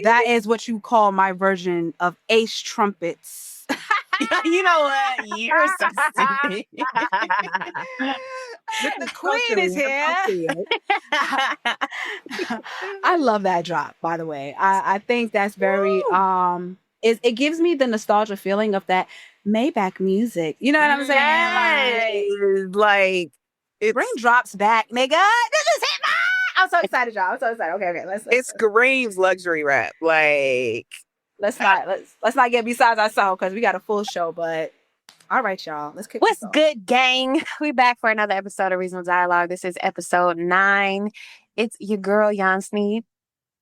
That is what you call my version of ace trumpets. You know what? You're so stupid. The queen is here. I love that drop, by the way. I think that's very it gives me the nostalgia feeling of that Maybach music. You know what I'm saying? Yes. Like Bring drops back, nigga. This is hip hop. I'm so excited, y'all. I'm so excited. Okay. It screams luxury rap. Like let's not get besides ourselves because we got a full show. But all right, y'all. Let's kick What's this off. good, gang? We back for another episode of Reasonable Dialogue. This is episode 9. It's your girl, Jan Sneed.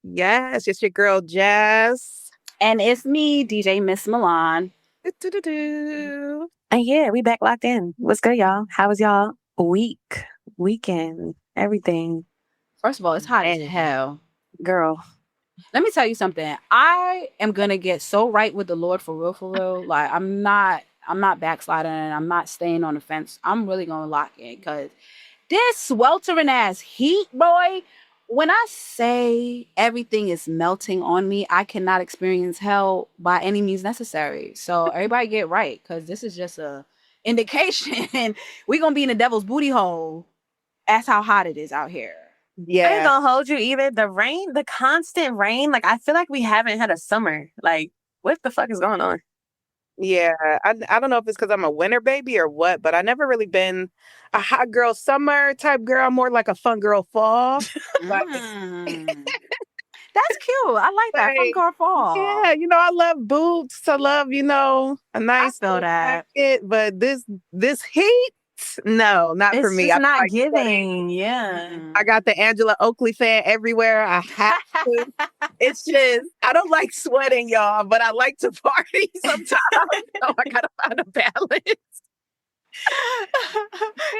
yes, it's your girl Jazz. And it's me, DJ Miss Milan. Do-do-do-do. And yeah, we back locked in. What's good, y'all? How was y'all weekend, everything? First of all, it's hot as hell. Girl. Let me tell you something. I am gonna get so right with the Lord for real. Like I'm not backsliding and I'm not staying on the fence. I'm really gonna lock in because this sweltering ass heat, boy. When I say everything is melting on me, I cannot experience hell by any means necessary. So everybody get right because this is just a indication. We're gonna be in the devil's booty hole. That's how hot it is out here. Yeah. I ain't gonna hold you either. The rain, the constant rain, like I feel like we haven't had a summer. Like, what the fuck is going on? Yeah, I don't know if it's because I'm a winter baby or what, but I never really been a hot girl summer type girl. I'm more like a fun girl fall. That's cute. I like that. Fun girl fall. Yeah, I love boots. I love, a nice jacket. But this heat, no, not for me. It's not like giving. sweating. Yeah. I got the Angela Oakley fan everywhere. I have to. It's just, I don't like sweating, y'all, but I like to party sometimes. So I gotta find a balance.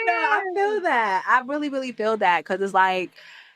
No, I feel that. I really, really feel that. Because it's like,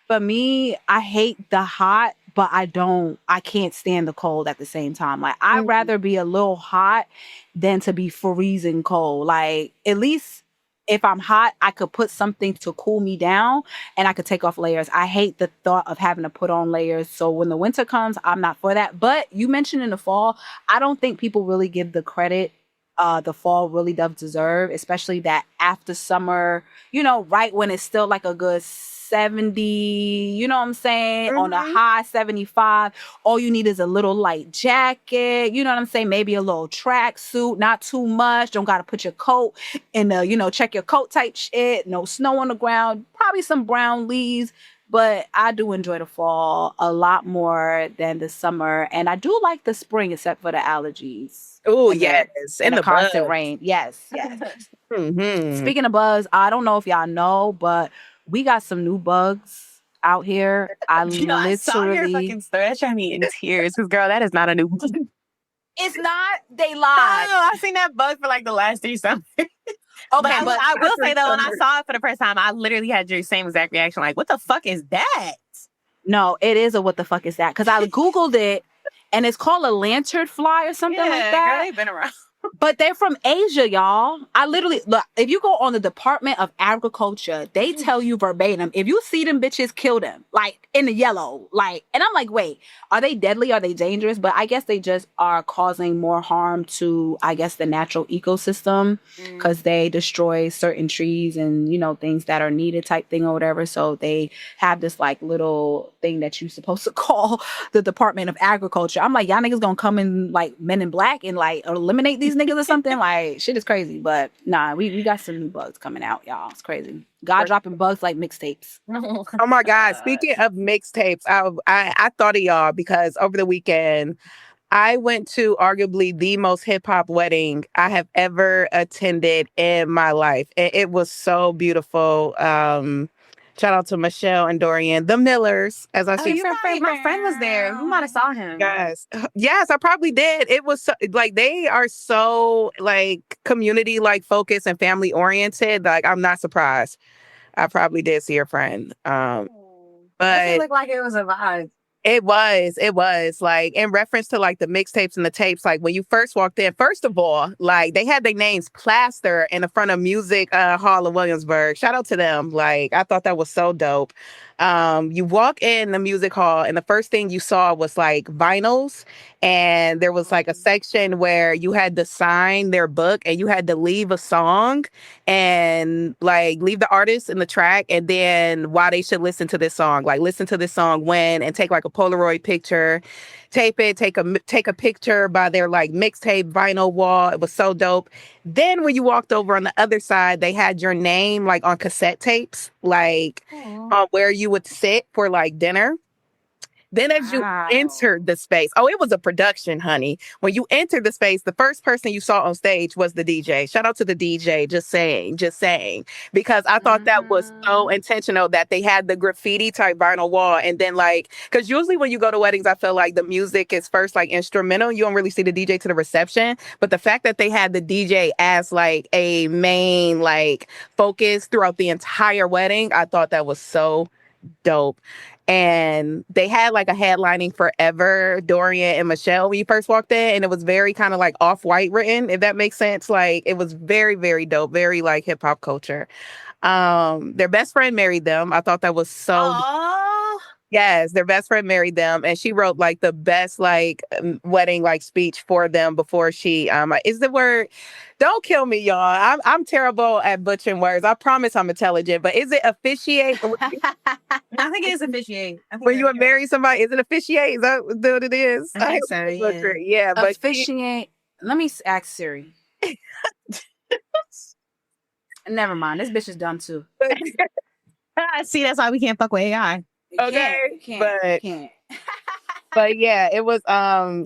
for me, I hate the hot, but I can't stand the cold at the same time. Like, I'd rather be a little hot than to be freezing cold. Like, at least if I'm hot, I could put something to cool me down and I could take off layers. I hate the thought of having to put on layers. So when the winter comes, I'm not for that. But you mentioned in the fall, I don't think people really give the credit the fall really does deserve, especially that after summer, right when it's still like a good 70, you know what I'm saying? On a high 75, all you need is a little light jacket, you know what I'm saying? Maybe a little track suit, not too much. Don't got to put your coat in the, check your coat type shit. No snow on the ground, probably some brown leaves. But I do enjoy the fall a lot more than the summer. And I do like the spring, except for the allergies. Oh, yes. And the constant rain. Yes. Speaking of bugs, I don't know if y'all know, but we got some new bugs out here. I saw your fucking story. That had me in tears. Because, girl, that is not a new bug. It's not. They lied. No, I've seen that bug for like the last 3 summers. Okay, but I will say though, when I saw it for the first time, I literally had your same exact reaction. Like, what the fuck is that? No, it is a what the fuck is that? Because I Googled it, and it's called a lantern fly or something like that. Girl, they've been around. But they're from Asia, y'all. I literally, look, if you go on the Department of Agriculture, they tell you verbatim, if you see them bitches, kill them. Like, in the yellow. Like, and I'm like, wait, are they deadly? Are they dangerous? But I guess they just are causing more harm to, I guess, the natural ecosystem. Because they destroy certain trees and, things that are needed type thing or whatever. So they have this, like, little thing that you're supposed to call the Department of Agriculture. I'm like, y'all niggas gonna come in, like, Men in Black and, like, eliminate these niggas or something. Like, shit is crazy. But nah, we got some new bugs coming out, y'all. It's crazy. God dropping bugs like mixtapes. Oh my God. Speaking of mixtapes, I thought of y'all because over the weekend I went to arguably the most hip hop wedding I have ever attended in my life. And it was so beautiful. Shout out to Michelle and Dorian, the Millers, as I see. My friend was there. You might have saw him. Yes, I probably did. It was so, like, they are so like community like focused and family oriented. Like, I'm not surprised. I probably did see your friend. But it looked like it was a vibe. It was like in reference to like the mixtapes and the tapes. Like when you first walked in, first of all, like they had their names plastered in the front of Music Hall of Williamsburg. Shout out to them. Like I thought that was so dope. You walk in the music hall, and the first thing you saw was like vinyls, and there was like a section where you had to sign their book, and you had to leave a song and like leave the artist in the track, and then why they should listen to this song, like listen to this song when, and take like a Polaroid picture, tape it, take a picture by their like mixtape vinyl wall. It was so dope. Then when you walked over on the other side, they had your name like on cassette tapes, like where you would sit for like dinner. Then as you entered the space, oh, it was a production, honey. When you entered the space, the first person you saw on stage was the DJ. Shout out to the DJ, just saying. Because I thought that was so intentional that they had the graffiti type vinyl wall. And then like, because usually when you go to weddings, I feel like the music is first like instrumental. You don't really see the DJ to the reception. But the fact that they had the DJ as like a main like focus throughout the entire wedding, I thought that was so dope. And they had like a headlining forever, Dorian and Michelle, when you first walked in, and it was very kind of like off-white written, if that makes sense. Like it was very, very dope, very like hip hop culture. Their best friend married them. I thought that was so yes, their best friend married them, and she wrote like the best like wedding like speech for them before she is the word. Don't kill me, y'all. I'm terrible at butchering words. I promise I'm intelligent, but is it officiate? I think it is officiate. When you marry somebody, is it officiate? Is that what it is? I think so, yeah. But officiate. Let me ask Siri. Never mind. This bitch is done too. See, that's why we can't fuck with AI. Okay, can't. But yeah, it was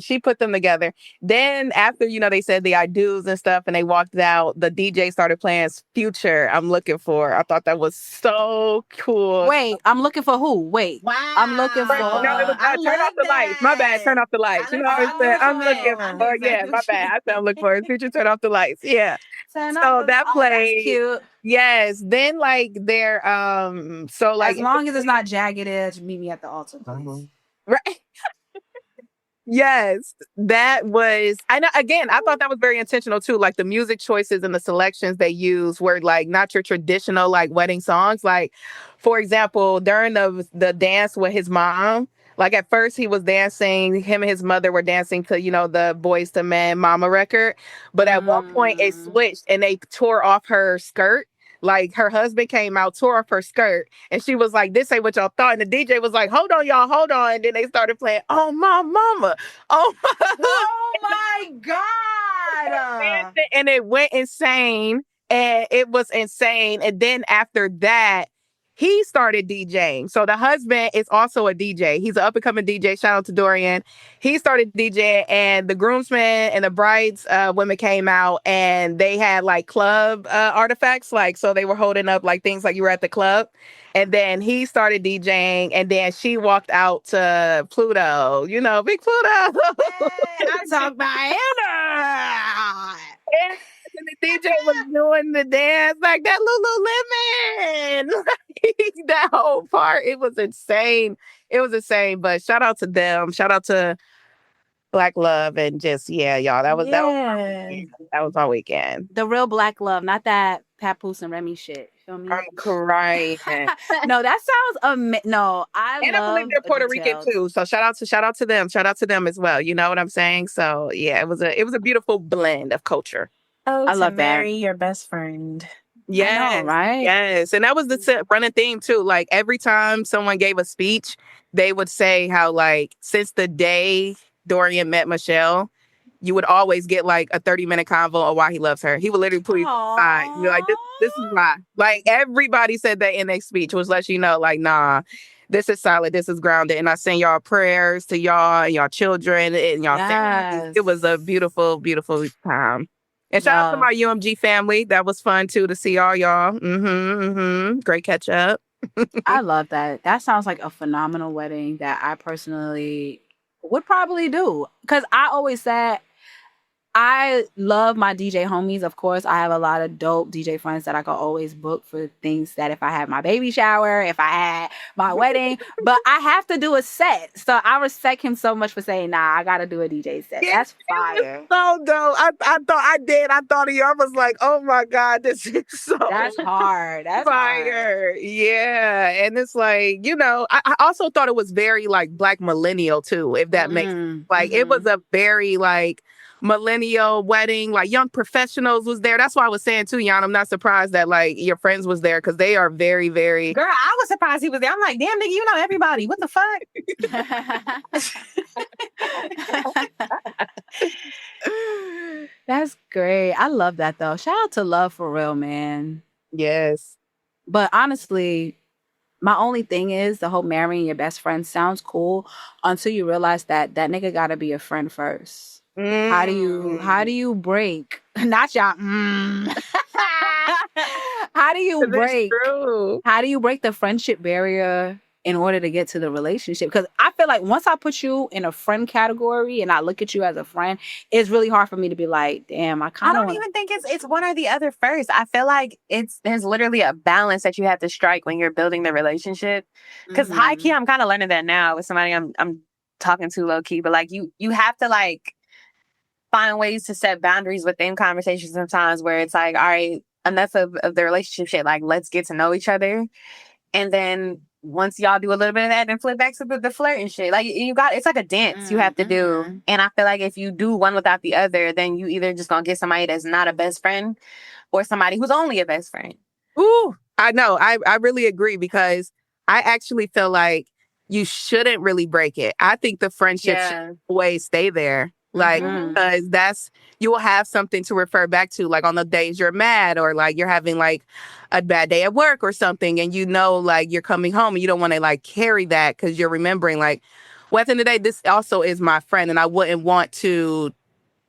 she put them together. Then after, they said the I do's and stuff and they walked out, the DJ started playing Future, I'm Looking For. I thought that was so cool. Wait, I'm looking for who? Wait. Wow. I'm looking for No, it was turn off the lights. My bad, turn off the lights. You know what I'm saying? I'm looking for, yeah, my bad. I said I'm looking for Future, turn off the lights. Yeah. So that played. That's cute. Yes. Then like they're so like as long as it's not Jagged Edge, meet me at the altar, please. Right. Yes, that was. I thought that was very intentional too. Like the music choices and the selections they used were like not your traditional like wedding songs. Like, for example, during the dance with his mom, like at first he was dancing, him and his mother were dancing to the Boys to Men Mama record, but at one point it switched and they tore off her skirt. Like her husband came out, tore off her skirt, and she was like, "This ain't what y'all thought." And the DJ was like, "Hold on, y'all, hold on." And then they started playing, "Oh my mama, oh my god!" And it went insane, and it was insane. And then after that, he started DJing. So the husband is also a DJ. He's an up-and-coming DJ. Shout out to Dorian. He started DJing, and the groomsmen and the brides women came out, and they had like club artifacts. Like, so they were holding up like things like you were at the club. And then he started DJing, and then she walked out to Pluto. Big Pluto. I talk about Anna. And the DJ was doing the dance like that Lululemon. That whole part, it was insane. But shout out to them. Shout out to Black Love, and just y'all. That was my weekend. The real Black Love, not that Papoose and Remy shit. Feel me? I'm crying. No, that sounds no. I believe they're Puerto Rican too. So shout out to them. Shout out to them as well. You know what I'm saying? So yeah, it was a beautiful blend of culture. Oh, I love marry your best friend. Yes, right? Yes. And that was the running theme too. Like every time someone gave a speech, they would say how like since the day Dorian met Michelle, you would always get like a 30-minute convo on why he loves her. He would literally put you aside. You're like, this is why. Like everybody said that in their speech, which lets you know, like, nah, this is solid, this is grounded. And I send y'all prayers to y'all and y'all children and y'all families. It was a beautiful, beautiful time. And shout out to my UMG family. That was fun too to see all y'all. Great catch up. I love that. That sounds like a phenomenal wedding that I personally would probably do. Because I always said, I love my DJ homies. Of course, I have a lot of dope DJ friends that I can always book for things that if I had my baby shower, if I had my wedding, but I have to do a set. So I respect him so much for saying, nah, I got to do a DJ set. Yeah, That's fire. So dope. I thought I did. I thought of you. I was like, oh my God, this is so That's hard. That's fire. hard. Yeah. And it's like, I also thought it was very like Black millennial too, if that makes like it was a very like millennial wedding, like young professionals was there. That's why I was saying too, Jan, I'm not surprised that like your friends was there because they are very, very Girl, I was surprised he was there. I'm like, damn nigga, you know everybody. What the fuck? That's great. I love that though. Shout out to Love for real, man. yes. But honestly, my only thing is the whole marrying your best friend sounds cool until you realize that that nigga gotta be a friend first. How do you break? Not y'all. How do you break? How do you break the friendship barrier in order to get to the relationship? Because I feel like once I put you in a friend category and I look at you as a friend, it's really hard for me to be like, damn, I don't even think it's one or the other first. I feel like there's literally a balance that you have to strike when you're building the relationship. Because high key, I'm kind of learning that now with somebody I'm talking to low key. But like you have to like find ways to set boundaries within conversations sometimes where it's like, all right, enough of the relationship shit. Like, let's get to know each other. And then once y'all do a little bit of that, then flip back to the flirt and shit. Like, it's like a dance you have to do. And I feel like if you do one without the other, then you either just gonna get somebody that's not a best friend or somebody who's only a best friend. Ooh, I know. I really agree because I actually feel like you shouldn't really break it. I think the friendship should always stay there. Like, because you will have something to refer back to, like on the days you're mad or like you're having like a bad day at work or something. And like you're coming home and you don't want to like carry that because you're remembering like, well, at the end of the day, this also is my friend and I wouldn't want to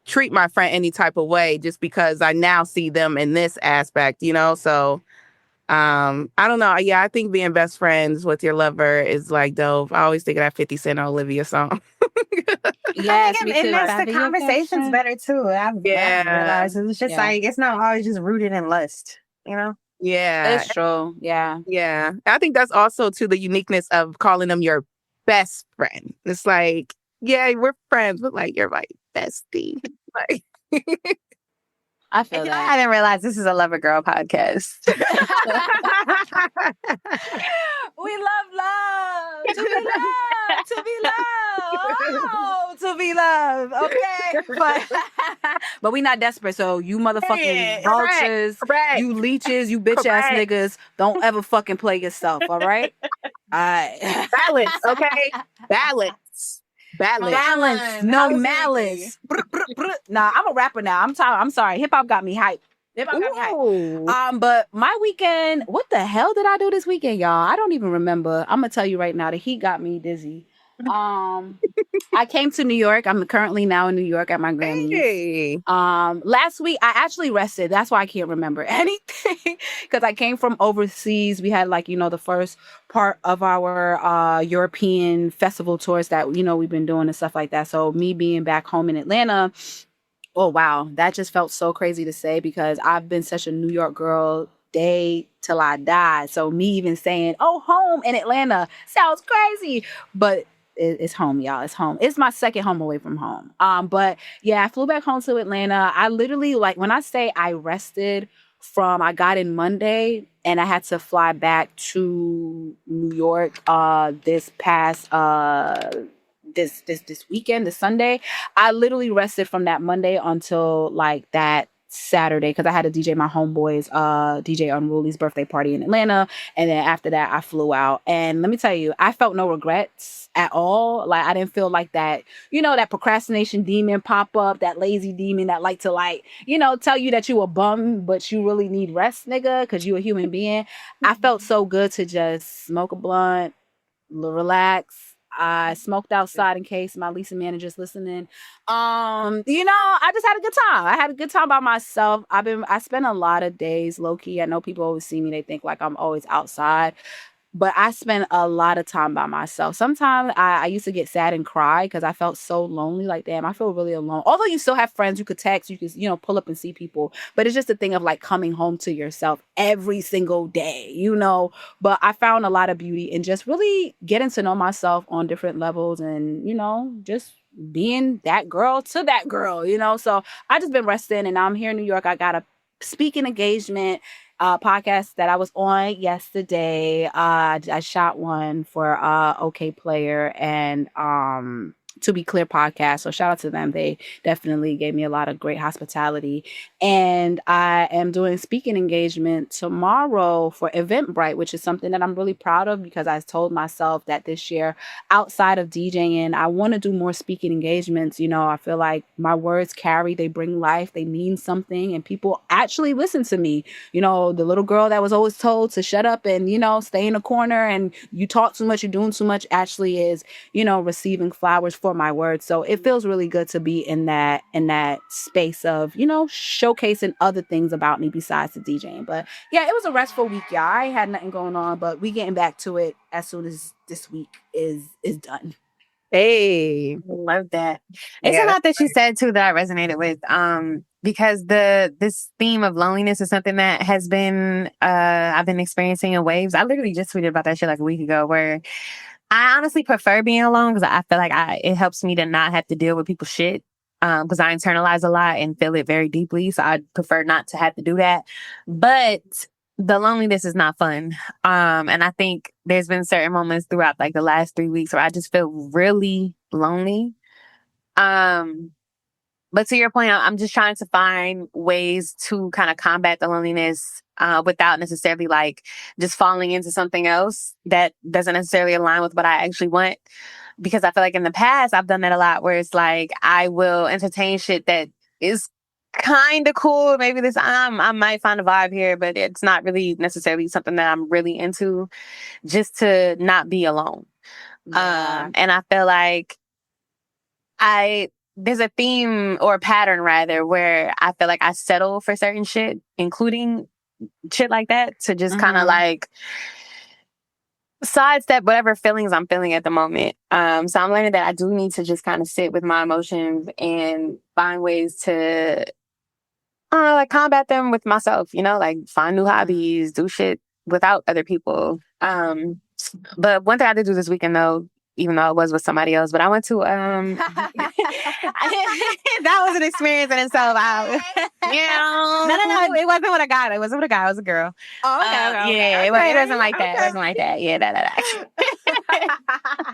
treat my friend any type of way just because I now see them in this aspect, So I don't know. Yeah, I think being best friends with your lover is like dope. I always think of that 50 Cent Olivia song. Yes, and that's the conversation's better too. I've realized it's just like it's not always just rooted in lust, Yeah. It's true. Yeah. Yeah. I think that's also to the uniqueness of calling them your best friend. It's like, yeah, we're friends, but like you're my bestie. Like I feel that. I didn't realize this is a Lover Girl podcast. We love. To be loved. To be loved. Oh, to be loved. Okay. But we not desperate. So you motherfucking vultures, you leeches, you bitch ass niggas, don't ever fucking play yourself. All right. Balance. Okay. Balance. No malice. Nah, I'm a rapper now. I'm sorry. Hip hop got me hyped. But my weekend, what the hell did I do this weekend, y'all? I don't even remember. I'm gonna tell you right now. The heat got me dizzy. I came to New York. I'm currently now in New York at my Grammys. Hey. Last week I actually rested. That's why I can't remember anything because I came from overseas. We had the first part of our European festival tours that we've been doing and stuff like that. So me being back home in Atlanta, oh wow, that just felt so crazy to say because I've been such a New York girl day till I die. So me even saying, "Oh, home in Atlanta" sounds crazy, but it's home, y'all. It's home. It's my second home away from home. But yeah, I flew back home to Atlanta. I literally, like, when I say I rested I got in Monday and I had to fly back to New York this past this weekend, this Sunday. I literally rested from that Monday until like that Saturday because I had to DJ my homeboy's DJ Unruly's birthday party in Atlanta, and then after that I flew out. And let me tell you, I felt no regrets at all. Like I didn't feel like that, that procrastination demon pop up, that lazy demon that like to tell you that you a bum but you really need rest, nigga, because you a human being. I felt so good to just smoke a blunt, relax. I smoked outside in case my leasing manager's listening. I just had a good time. I had a good time by myself. I spent a lot of days low key. I know people always see me, they think like I'm always outside. but I spend a lot of time by myself. Sometimes I used to get sad and cry because I felt so lonely. Like, damn, I feel really alone. Although you still have friends, you could text, you could, pull up and see people. But it's just a thing of like coming home to yourself every single day. But I found a lot of beauty in just really getting to know myself on different levels and, just being that girl to that girl. So I just been resting and now I'm here in New York. I got a speaking engagement podcast that I was on yesterday. I shot one for OK Player and To Be Clear podcast. So shout out to them. They definitely gave me a lot of great hospitality. And I am doing speaking engagement tomorrow for Eventbrite, which is something that I'm really proud of because I told myself that this year, outside of DJing, I want to do more speaking engagements. I feel like my words carry, they bring life, they mean something, and people actually listen to me. The little girl that was always told to shut up and, stay in a corner and you talk too much, you're doing too much, actually is, receiving flowers for my words. So it feels really good to be in that space of, showcasing other things about me besides the DJing. But yeah, it was a restful week, y'all. I ain't had nothing going on, but we getting back to it as soon as this week is done. Hey, love that. It's a lot that you said too that I resonated with. Because this theme of loneliness is something that has been I've been experiencing in waves. I literally just tweeted about that shit like a week ago, where I honestly prefer being alone because I feel like it helps me to not have to deal with people's shit. Because I internalize a lot and feel it very deeply, so I prefer not to have to do that. But the loneliness is not fun. And I think there's been certain moments throughout like the last 3 weeks where I just feel really lonely. But to your point, I'm just trying to find ways to kind of combat the loneliness without necessarily like just falling into something else that doesn't necessarily align with what I actually want. Because I feel like in the past, I've done that a lot where it's like I will entertain shit that is kind of cool. Maybe I might find a vibe here, but it's not really necessarily something that I'm really into, just to not be alone. Yeah. And I feel like there's a theme or a pattern rather where I feel like I settle for certain shit, including shit like that, to just kind of like sidestep whatever feelings I'm feeling at the moment. So I'm learning that I do need to just kind of sit with my emotions and find ways to like combat them with myself, like find new hobbies, do shit without other people. But one thing I did do this weekend though, even though it was with somebody else, but I went to that was an experience in itself. No, it wasn't with a guy. It wasn't with a guy. It was a girl. Oh, okay. Yeah, it wasn't like that. It wasn't like that. Yeah,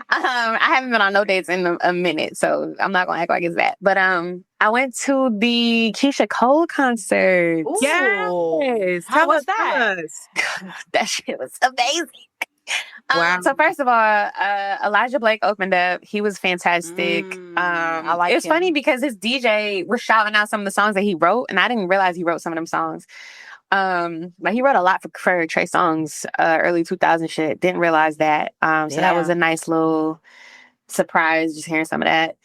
I haven't been on no dates in a minute, so I'm not gonna act like it's that. But I went to the Keyshia Cole concert. Ooh. Yes. How was that? That shit was amazing. Wow. So first of all, Elijah Blake opened up. He was fantastic. I like it was him. funny because his DJ was shouting out some of the songs that he wrote, and I didn't realize he wrote some of them songs. But he wrote a lot for Trey Songz, early 2000 shit. Didn't realize that. So that was a nice little surprise, just hearing some of that.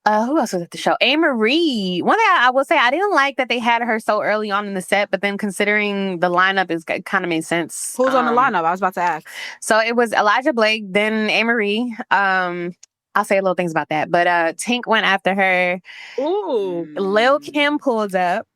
Who else was at the show? A-Marie. One thing I will say, I didn't like that they had her so early on in the set, but then considering the lineup kind of made sense. Who's on the lineup? I was about to ask. So it was Elijah Blake, then A-Marie. I'll say little things about that. But Tink went after her. Ooh. Lil Kim pulled up.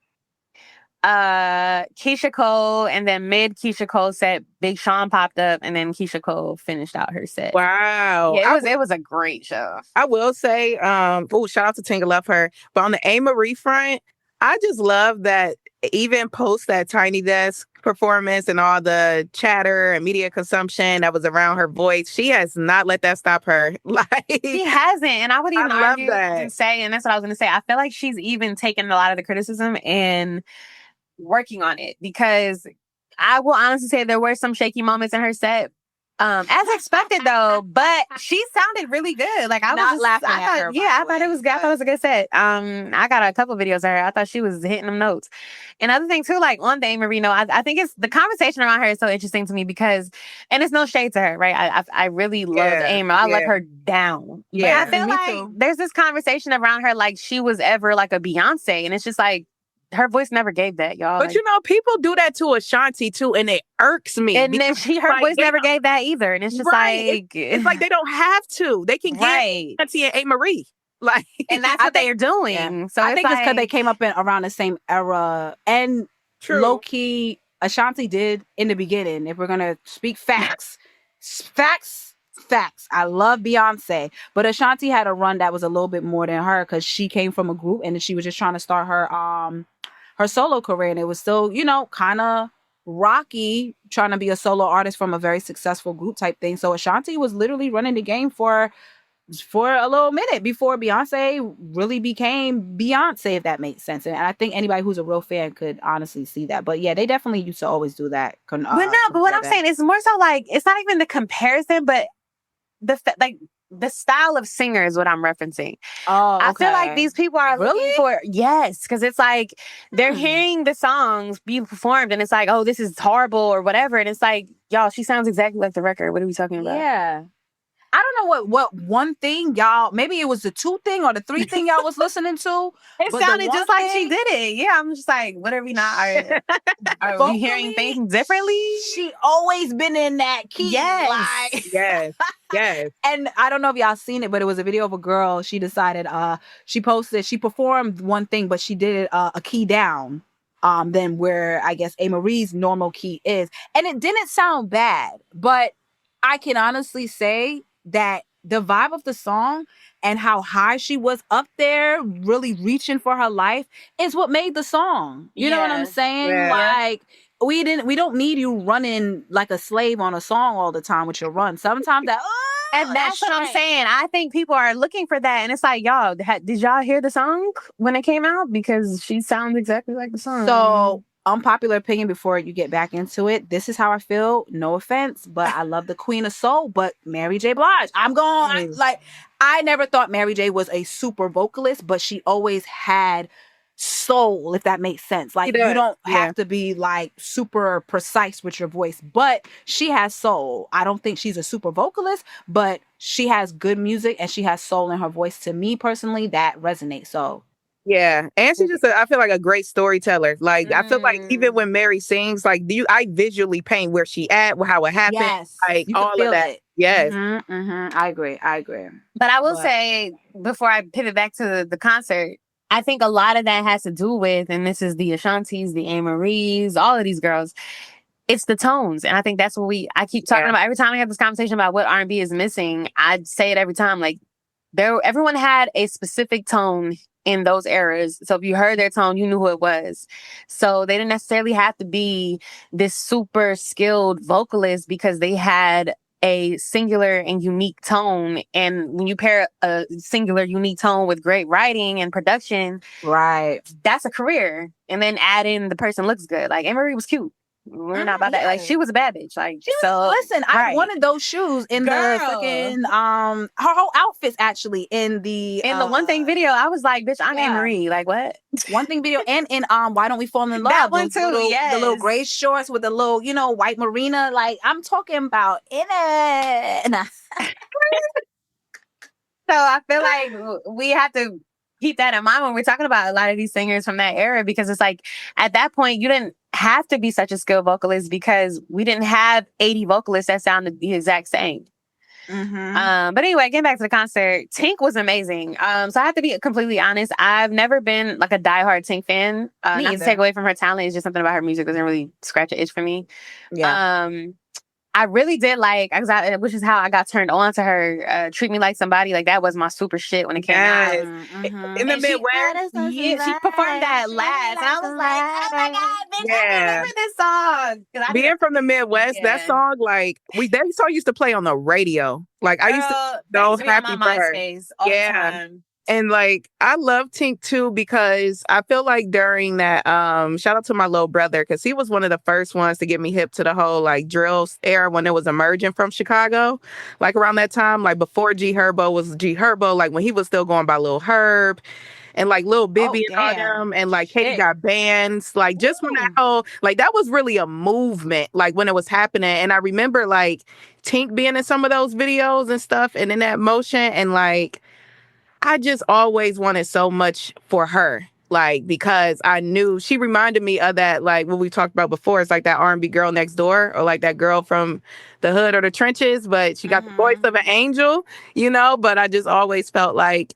Keyshia Cole, and then mid Keyshia Cole set, Big Sean popped up, and then Keyshia Cole finished out her set. Wow. Yeah, it was a great show. I will say, shout out to Tinga, love her. But on the A-Marie front, I just love that even post that Tiny Desk performance and all the chatter and media consumption that was around her voice, she has not let that stop her. She hasn't. And I would even argue that. and say, and that's what I was going to say, I feel like she's even taken a lot of the criticism and working on it, because I will honestly say there were some shaky moments in her set, as expected though, but she sounded really good. Like I was laughing at her. Yeah, I thought it was good. I thought it was a good set. I got a couple videos of her. I thought she was hitting them notes. And other thing too, like on the A-Marie note, I think it's the conversation around her is so interesting to me because, and it's no shade to her, right? I really love A-Marie. I let her down. Yeah, but I feel like there's this conversation around her like she was ever like a Beyonce, and it's just like, her voice never gave that, y'all. But like, you know, people do that to Ashanti too, and it irks me. and then her voice never gave that either. And it's just like it's like they don't have to. They can get Ashanti and A. Marie. Like, and that's what they are doing. Yeah. So I think it's because they like, came up in around the same era. And low key, Ashanti did in the beginning. If we're gonna speak facts, facts. I love Beyonce, but Ashanti had a run that was a little bit more than her because she came from a group and she was just trying to start her solo career, and it was still, you know, kind of rocky trying to be a solo artist from a very successful group type thing. So Ashanti was literally running the game for a little minute before Beyonce really became Beyonce, if that makes sense. And I think anybody who's a real fan could honestly see that. But yeah, they definitely used to always do that. But what I'm saying is more so like, it's not even the comparison, but the style of singer is what I'm referencing. Oh, okay. I feel like these people are looking for, yes, because it's like they're hearing the songs be performed and it's like, oh, this is horrible or whatever. And it's like, y'all, she sounds exactly like the record. What are we talking about? Yeah. I don't know what one thing y'all, maybe it was the 2 thing or the 3 thing y'all was listening to. It sounded just like she did it. Yeah, I'm just like, what are we not? Are we hearing things differently? She always been in that key. Yes. Like, yes. And I don't know if y'all seen it, but it was a video of a girl. She decided, she performed one thing, but she did it a key down. Than where I guess A. Marie's normal key is. And it didn't sound bad, but I can honestly say that the vibe of the song and how high she was up there, really reaching for her life, is what made the song. You know what I'm saying? Yeah. Like, we don't need you running like a slave on a song all the time with your run. Sometimes that, and that's what I'm saying. I think people are looking for that. And it's like, y'all, did y'all hear the song when it came out? Because she sounds exactly like the song. So, unpopular opinion before you get back into it. This is how I feel. No offense, but I love the Queen of Soul, but Mary J. Blige. I never thought Mary J. was a super vocalist, but she always had soul, if that makes sense. Like, you don't have to be like super precise with your voice, but she has soul. I don't think she's a super vocalist, but she has good music and she has soul in her voice. To me personally, that resonates. So yeah, and she's just I feel like a great storyteller. Like, I feel like even when Mary sings, like, I visually paint where she at, how it happened, like all of that. Yes. I agree. But I will say, before I pivot back to the concert, I think a lot of that has to do with, and this is the Ashantis, the A. Maries, all of these girls, it's the tones. And I think that's what I keep talking about. Every time I have this conversation about what R&B is missing, I say it every time. Like, everyone had a specific tone in those eras. So if you heard their tone, you knew who it was. So they didn't necessarily have to be this super skilled vocalist because they had a singular and unique tone. And when you pair a singular, unique tone with great writing and production, right, that's a career. And then add in the person looks good. Like, Anne Marie was cute. We're not about that. Like, she was a bad bitch. Like, I wanted those shoes in the freaking her whole outfits actually in the One Thing video. I was like, bitch, I'm Anne Marie. Like, what? One Thing video and in Why Don't We Fall in Love? That one too. The little gray shorts with the little, white marina. Like, I'm talking about in it. So I feel like we have to keep that in mind when we're talking about a lot of these singers from that era, because it's like, at that point, you didn't have to be such a skilled vocalist because we didn't have 80 vocalists that sounded the exact same. But anyway, getting back to the concert, Tink was amazing. So I have to be completely honest. I've never been like a diehard Tink fan. Not to take away from her talent. It's just something about her music doesn't really scratch an itch for me. Yeah. I really did like, which is how I got turned on to her. Treat Me Like Somebody. Like, that was my super shit when it came out. In the Midwest. She performed that last. And I was like, oh my God, bitch, I remember this song. Being from the Midwest, that song, like, that song used to play on the radio. Like, I used to so happy for her. All the time. And like, I love Tink too, because I feel like during that, shout out to my little brother, because he was one of the first ones to get me hip to the whole like drill era when it was emerging from Chicago. Like, around that time, like before G Herbo was G Herbo, like when he was still going by Lil Herb and like Lil Bibby and all them, and like Katie got bands, like just when that whole, like that was really a movement, like when it was happening. And I remember like Tink being in some of those videos and stuff and in that motion, and like, I just always wanted so much for her. Like, because I knew she reminded me of that, like what we talked about before. It's like that R&B girl next door, or like that girl from the hood or the trenches, but she got the voice of an angel, you know? But I just always felt like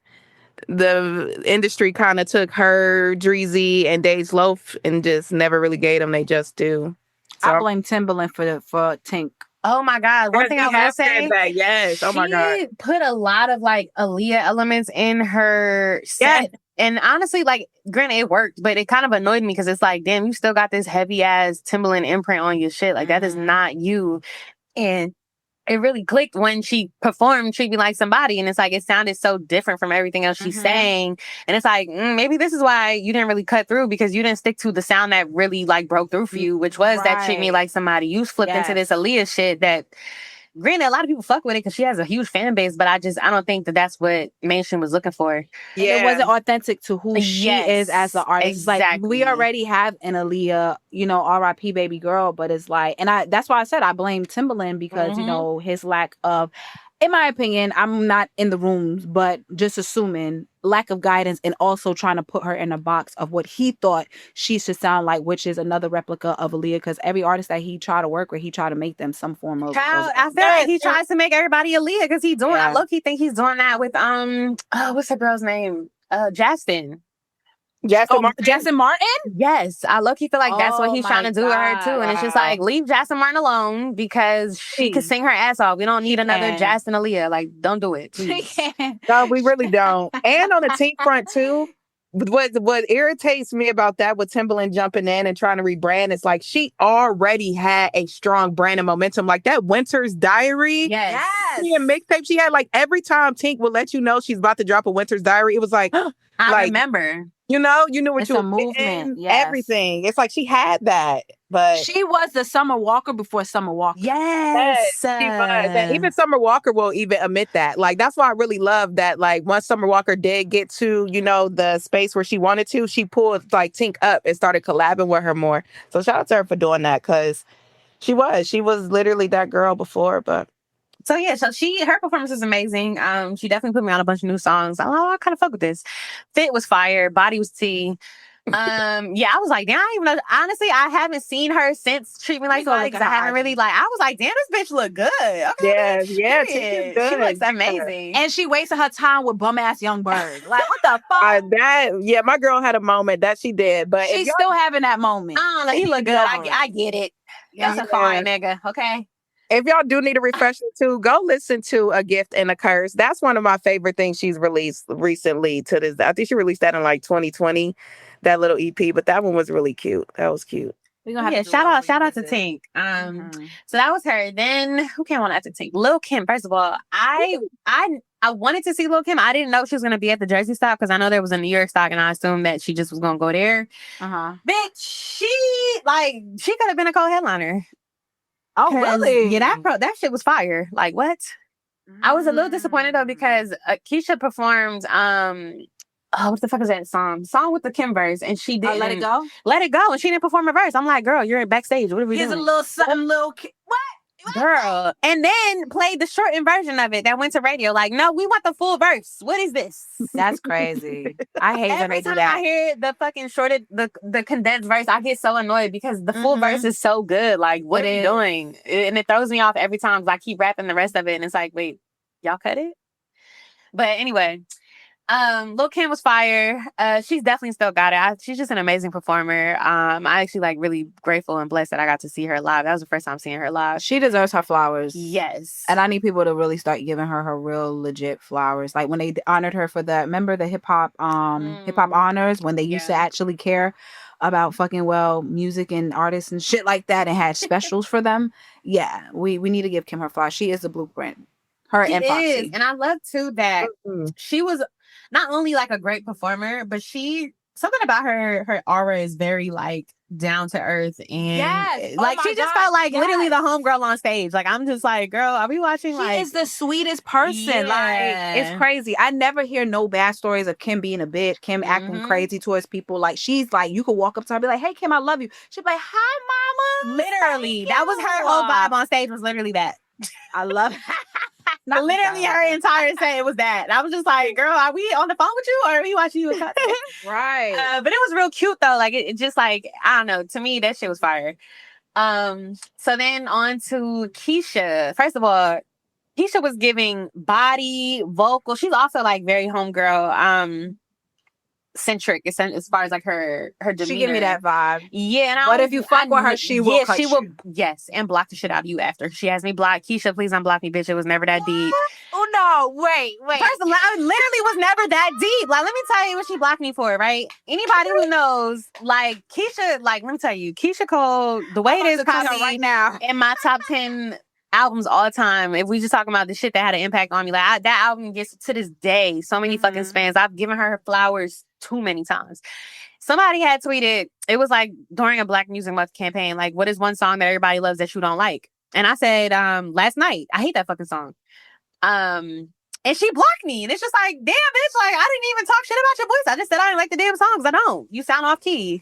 the industry kind of took her, Dreezy, and Dej Loaf and just never really gave them they just do. So I blame Timbaland for Tink. Oh my God. One thing I will say, that, yes. Oh my God. she put a lot of like Aaliyah elements in her set. Yes. And honestly, like, granted, it worked, but it kind of annoyed me because it's like, damn, you still got this heavy ass Timbaland imprint on your shit. Like, that is not you. And it really clicked when she performed Treat Me Like Somebody. And it's like, it sounded so different from everything else she's saying. And it's like, maybe this is why you didn't really cut through, because you didn't stick to the sound that really like broke through for you, which was that Treat Me Like Somebody. You flipped into this Aaliyah shit that, granted, a lot of people fuck with it because she has a huge fan base, but I don't think that that's what mainstream was looking for. Yeah. And it wasn't authentic to who she is as an artist. Exactly. Like, we already have an Aaliyah, you know, R.I.P. baby girl, but it's like, and that's why I said I blame Timbaland because, you know, his lack of, in my opinion, I'm not in the rooms, but just assuming lack of guidance and also trying to put her in a box of what he thought she should sound like, which is another replica of Aaliyah, because every artist that he tried to work with, he tried to make them some form of... I feel like he tries to make everybody Aaliyah because he's doing... I low-key think he's doing that with, what's that girl's name? Justin. Justin Martin? Yes. I low-key feel like that's what he's trying to do with her too. And it's just like, leave Justin Martin alone because she can sing her ass off. We don't need another Justin Aaliyah. Like, don't do it, please. No, we really don't. And on the team front too, what irritates me about that with Timbaland jumping in and trying to rebrand, it's like she already had a strong brand and momentum. Like that Winter's Diary. Yes. Mixtape she had, like every time Tink would let you know she's about to drop a Winter's Diary, it was like, I remember. You know, you knew what it's you a were movement. Yes. Everything. It's like she had that, but she was the Summer Walker before Summer Walker. Yes, she was. And even Summer Walker will even admit that. Like that's why I really love that. Like once Summer Walker did get to, you know, the space where she wanted to, she pulled like Tink up and started collabing with her more. So shout out to her for doing that because she was literally that girl before, but. So yeah, so her performance is amazing. She definitely put me on a bunch of new songs. I kind of fuck with this. Fit was fire. Body was tea. Yeah, I was like, damn, I don't even know. Honestly, I haven't seen her since Treat Me Like Somebody because I haven't really I was like, damn, this bitch look good. Okay, yeah, she looks amazing. And she wasted her time with bum ass Young Bird. Like, what the fuck? My girl had a moment that she did, but she's still having that moment. He look good. I get it. That's a fine nigga. Okay. If y'all do need a refresher too, go listen to A Gift and a Curse. That's one of my favorite things she's released recently to this. I think she released that in like 2020, that little EP, but that one was really cute. That was cute. Shout out to Tink. So that was her. Then who came on after Tink? Lil' Kim. First of all, I wanted to see Lil' Kim. I didn't know she was gonna be at the Jersey stop because I know there was a New York stop, and I assumed that she just was gonna go there. Bitch, she could have been a co-headliner. Oh, really? Yeah, that shit was fire. Like, what? I was a little disappointed, though, because Keyshia performed, what the fuck is that song? Song with the Kim verse, and she didn't. Let It Go? Let It Go, and she didn't perform a verse. I'm like, girl, you're backstage. What are we doing? Here's a little something, what? Girl. And then played the shortened version of it that went to radio. Like, no, we want the full verse. What is this? That's crazy. I hate when they do that. Every time I hear the fucking shorted, the condensed verse, I get so annoyed because the full verse is so good. Like, what are you doing? And it throws me off every time because I keep rapping the rest of it. And it's like, wait, y'all cut it? But anyway, Lil' Kim was fire. She's definitely still got it. She's just an amazing performer. I actually really grateful and blessed that I got to see her live. That was the first time seeing her live. She deserves her flowers. Yes. And I need people to really start giving her real legit flowers. Like when they honored her for remember the hip hop honors when they used to actually care about fucking music and artists and shit like that and had specials for them. Yeah, we need to give Kim her flowers. She is the blueprint. Her and Foxy. And I love too that she was not only like a great performer, but something about her aura is very down to earth and she just felt like literally the homegirl on stage. Like I'm just like, girl, are we watching? She is the sweetest person. Yeah. Like it's crazy. I never hear no bad stories of Kim being a bitch, Kim acting crazy towards people. Like she's like, you could walk up to her and be like, hey Kim, I love you. She'd be like, hi mama. Literally, that was her whole vibe on stage. Was literally that. I love Literally, her entire set was that. And I was just like, girl, are we on the phone with you or are we watching you in content? Right. But it was real cute though. Like it just like, I don't know. To me, that shit was fire. So then on to Keyshia. First of all, Keyshia was giving body, vocal. She's also like very homegirl centric as far as like her demeanor. She give me that vibe. Yeah, but if you fuck with her, she will cut you. Yes, and block the shit out of you after. She has me blocked. Keyshia, please unblock me, bitch. It was never that deep. Oh no, wait. First of all, I literally was never that deep. Like, let me tell you what she blocked me for, right? Anybody who knows, like, Keyshia, like, let me tell you, Keyshia Cole, the way it is probably right now in my top 10 albums all the time. If we just talking about the shit that had an impact on me, like, that album gets to this day so many fucking spans. I've given her flowers too many times. Somebody had tweeted, it was like during a Black Music Month campaign, like, what is one song that everybody loves that you don't like? And I said, Last Night. I hate that fucking song. And she blocked me. And it's just like, damn, bitch, like, I didn't even talk shit about your voice. I just said I didn't like the damn songs. I don't. You sound off key.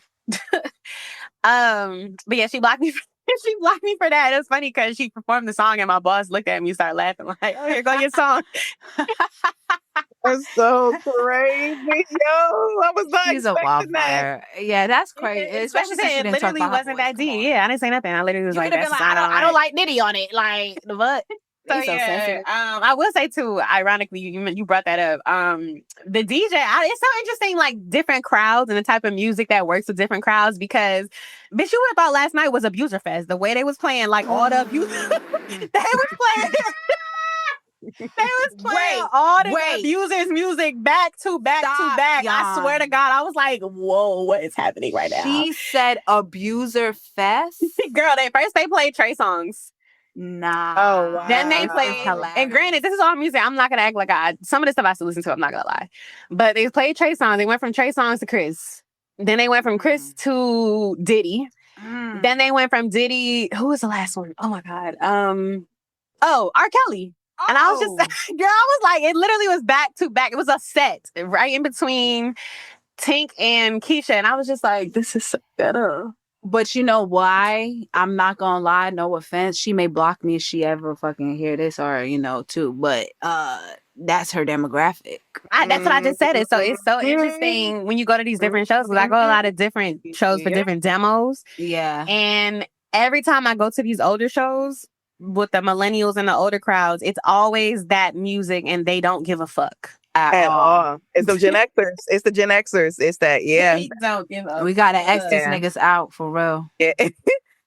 But yeah, she blocked me. She blocked me for that. It was funny because she performed the song and my boss looked at me and started laughing like, oh, here go your song. That's so crazy, yo! I was not She's a wildfire. Yeah, that's crazy. Yeah, especially since she didn't talk literally about her wasn't voice. that deep. Yeah, I didn't say nothing. I literally was You like, could have been like, I don't like Nitty on it. Like, the what? So yeah, I will say too, ironically, you brought that up. The DJ, it's so interesting, like different crowds and the type of music that works with different crowds. Because, bitch, you would have thought Last Night was Abuser Fest. The way they was playing, like all the abuse, they was playing. They was playing all the abusers' music back to back to back. I swear to God, I was like, whoa, what is happening right now? She said Abuser Fest? Girl, they played Trey songs. Nah. Oh, wow. Then they played, and granted, this is all music. I'm not gonna act like some of the stuff I still listen to, I'm not gonna lie. But they played Trey songs. They went from Trey songs to Chris. Then they went from Chris to Diddy. Then they went from Diddy. Who was the last one? Oh my God. R. Kelly. And I was just, girl, I was like, it literally was back to back. It was a set right in between Tink and Keyshia. And I was just like, this is so better. But you know why? I'm not gonna lie, no offense. She may block me if she ever fucking hear this or, too. But that's her demographic. That's what I just said. It's so interesting when you go to these different shows. Because I go to a lot of different shows for different demos. Yeah. And every time I go to these older shows with the millennials and the older crowds, it's always that music and they don't give a fuck. At all. It's the Gen Xers. It's the Gen Xers. It's that, yeah. They don't give a We gotta X these niggas out for real. Yeah.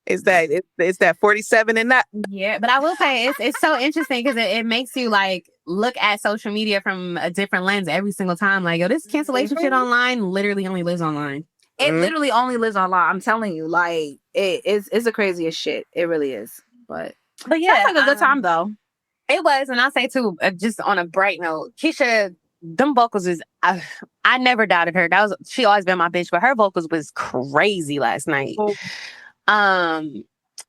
It's that 47 and that. Yeah, but I will say it's so interesting because it makes you like look at social media from a different lens every single time. Like, yo, this cancellation shit online literally only lives online. It literally only lives online. I'm telling you, like it's the craziest shit. It really is. But yeah, that's like a good time though. It was, and I'll say too, just on a bright note, Keyshia, them vocals is I never doubted her. She always been my bitch, but her vocals was crazy last night. And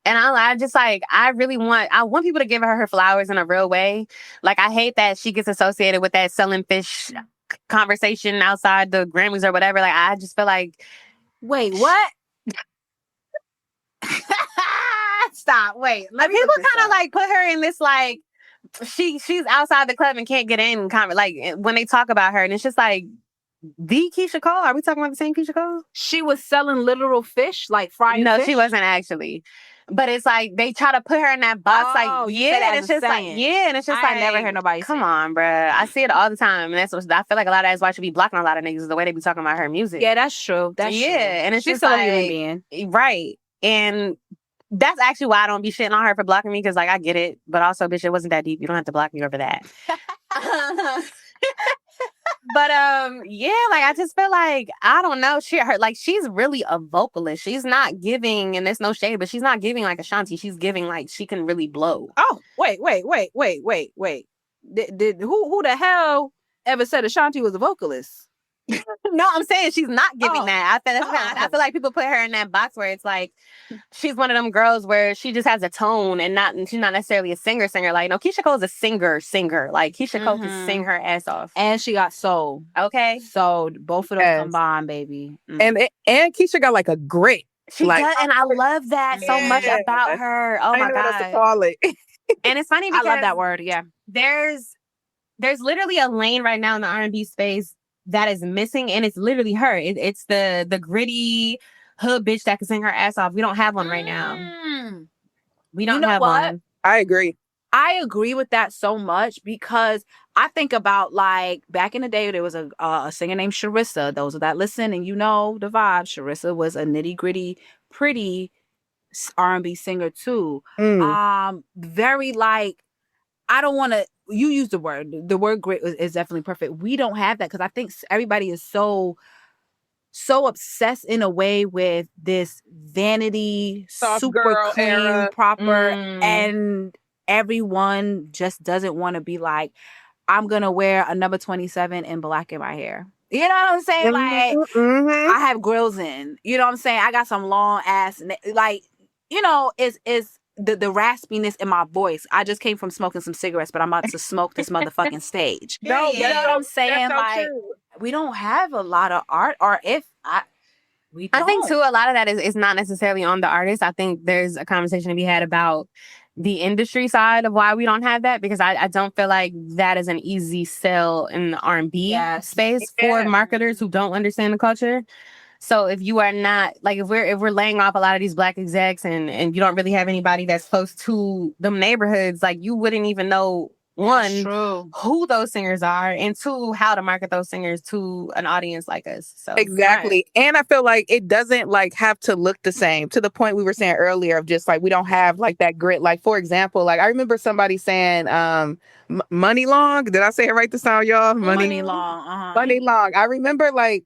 I just like I want people to give her flowers in a real way. Like, I hate that she gets associated with that selling fish conversation outside the Grammys or whatever. Like, I just feel like, wait, what? Stop. Wait. Like, people kind of like put her in this like she's outside the club and can't get in like when they talk about her, and it's just like, the Keyshia Cole? Are we talking about the same Keyshia Cole? She was selling literal fish, like fried No, fish? she wasn't actually. But it's like they try to put her in that box, and it's just like, and it's just I like, never heard nobody say come on, bruh. I see it all the time, and that's what I feel like. A lot of that's why she be blocking a lot of niggas, the way they be talking about her music. Yeah, that's true. That's true. And it's she's just still like, a human being, right? And that's actually why I don't be shitting on her for blocking me, because like I get it, but also, bitch, it wasn't that deep. You don't have to block me over that. But like I just feel like, I don't know, she's really a vocalist. She's not giving, and there's no shade, but she's not giving like Ashanti. She's giving like she can really blow. Oh, wait. Did who the hell ever said Ashanti was a vocalist? No, I'm saying she's not giving that. I feel like people put her in that box where it's like she's one of them girls where she just has a tone and she's not necessarily a singer. Like, no, Keyshia Cole's a singer. Like, Keyshia Cole can sing her ass off. And she got soul. Okay. So both of those combined, baby. And Keyshia got like a grit. She does, and I love that so much about her. Oh my God. What else to call it. And it's funny because I love that word. Yeah. there's literally a lane right now in the R&B space that is missing, and it's literally her. It's the gritty hood bitch that can sing her ass off. We don't have one right now. We don't have one. I agree. I agree with that so much because I think about like back in the day, there was a singer named Sharissa. Those that listen and you know the vibe. Sharissa was a nitty gritty, pretty R&B singer too. Very like, I don't want to. You use the word. The word "grit" is definitely perfect. We don't have that because I think everybody is so obsessed in a way with this vanity, Soft super girl clean, era. proper, and everyone just doesn't want to be like, I'm gonna wear a number 27 in black in my hair. You know what I'm saying? Like, I have grills in. You know what I'm saying? I got some long ass, like, you know, it's the raspiness in my voice. I just came from smoking some cigarettes, but I'm about to smoke this motherfucking stage. No, You know what I'm saying? so Like, true. we don't have a lot of art, or we don't. I think too, a lot of that is not necessarily on the artist. I think there's a conversation to be had about the industry side of why we don't have that, because I don't feel like that is an easy sell in the R&B space for marketers who don't understand the culture. So if you are not, like, if we're laying off a lot of these black execs and you don't really have anybody that's close to them neighborhoods, like, you wouldn't even know, one, who those singers are, and two, how to market those singers to an audience like us. So exactly. Right. And I feel like it doesn't like have to look the same, to the point we were saying earlier of just like we don't have like that grit. Like, for example, like I remember somebody saying Money Long. Did I say it right this time, y'all? Money Long. Money Long. I remember like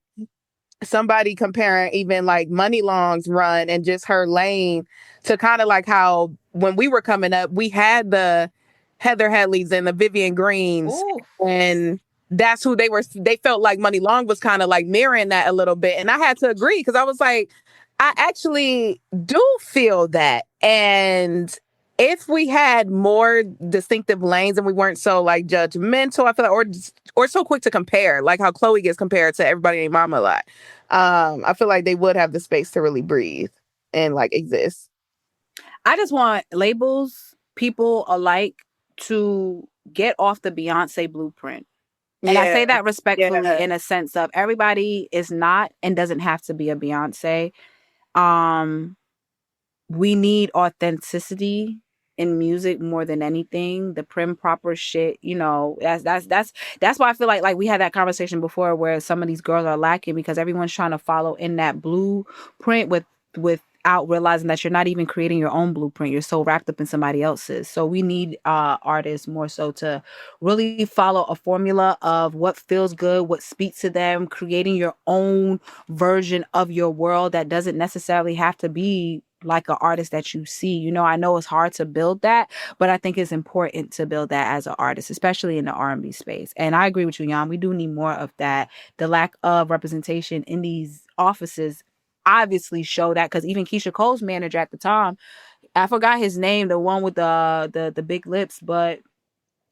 somebody comparing even like Money Long's run and just her lane to kind of like how when we were coming up, we had the Heather Headleys and the Vivian Greens. Ooh. And that's who they were. They felt like Money Long was kind of like mirroring that a little bit. And I had to agree because I was like, I actually do feel that. And if we had more distinctive lanes and we weren't so like judgmental, I feel like, or so quick to compare, like how Chloe gets compared to everybody named Mama a lot. I feel like they would have the space to really breathe and like exist. I just want labels, people alike, to get off the Beyonce blueprint. And I say that respectfully in a sense of everybody is not and doesn't have to be a Beyonce. We need authenticity in music more than anything. The prim proper shit, you know, that's why I feel like we had that conversation before where some of these girls are lacking because everyone's trying to follow in that blueprint without realizing that you're not even creating your own blueprint. You're so wrapped up in somebody else's. So we need artists more so to really follow a formula of what feels good, what speaks to them, creating your own version of your world that doesn't necessarily have to be like an artist that you see. You know, I know it's hard to build that, but I think it's important to build that as an artist, especially in the R&B space. And I agree with you, Jan. We do need more of that. The lack of representation in these offices obviously show that, because even Keyshia Cole's manager at the time, I forgot his name, the one with the big lips, but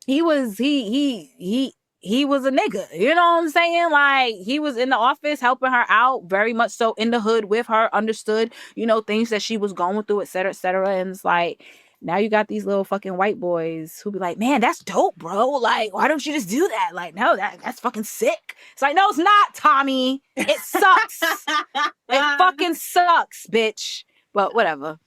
he was he was a nigga. You know what I'm saying? Like, he was in the office helping her out, very much so in the hood with her, understood, you know, things that she was going through, et cetera, et cetera. And it's like, now you got these little fucking white boys who be like, man, that's dope, bro. Like, why don't you just do that? Like, no, that's fucking sick. It's like, no, it's not, Tommy. It sucks. It fucking sucks, bitch. But whatever.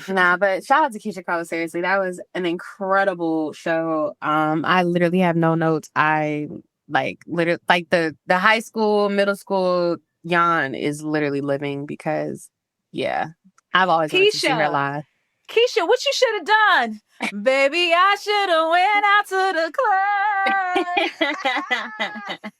Nah, but shout out to Keyshia Cole. Seriously, that was an incredible show. I literally have no notes. I literally like the high school, middle school Jan is literally living because, yeah, I've always wanted to see her live. Keyshia, what you should have done? Baby, I should have went out to the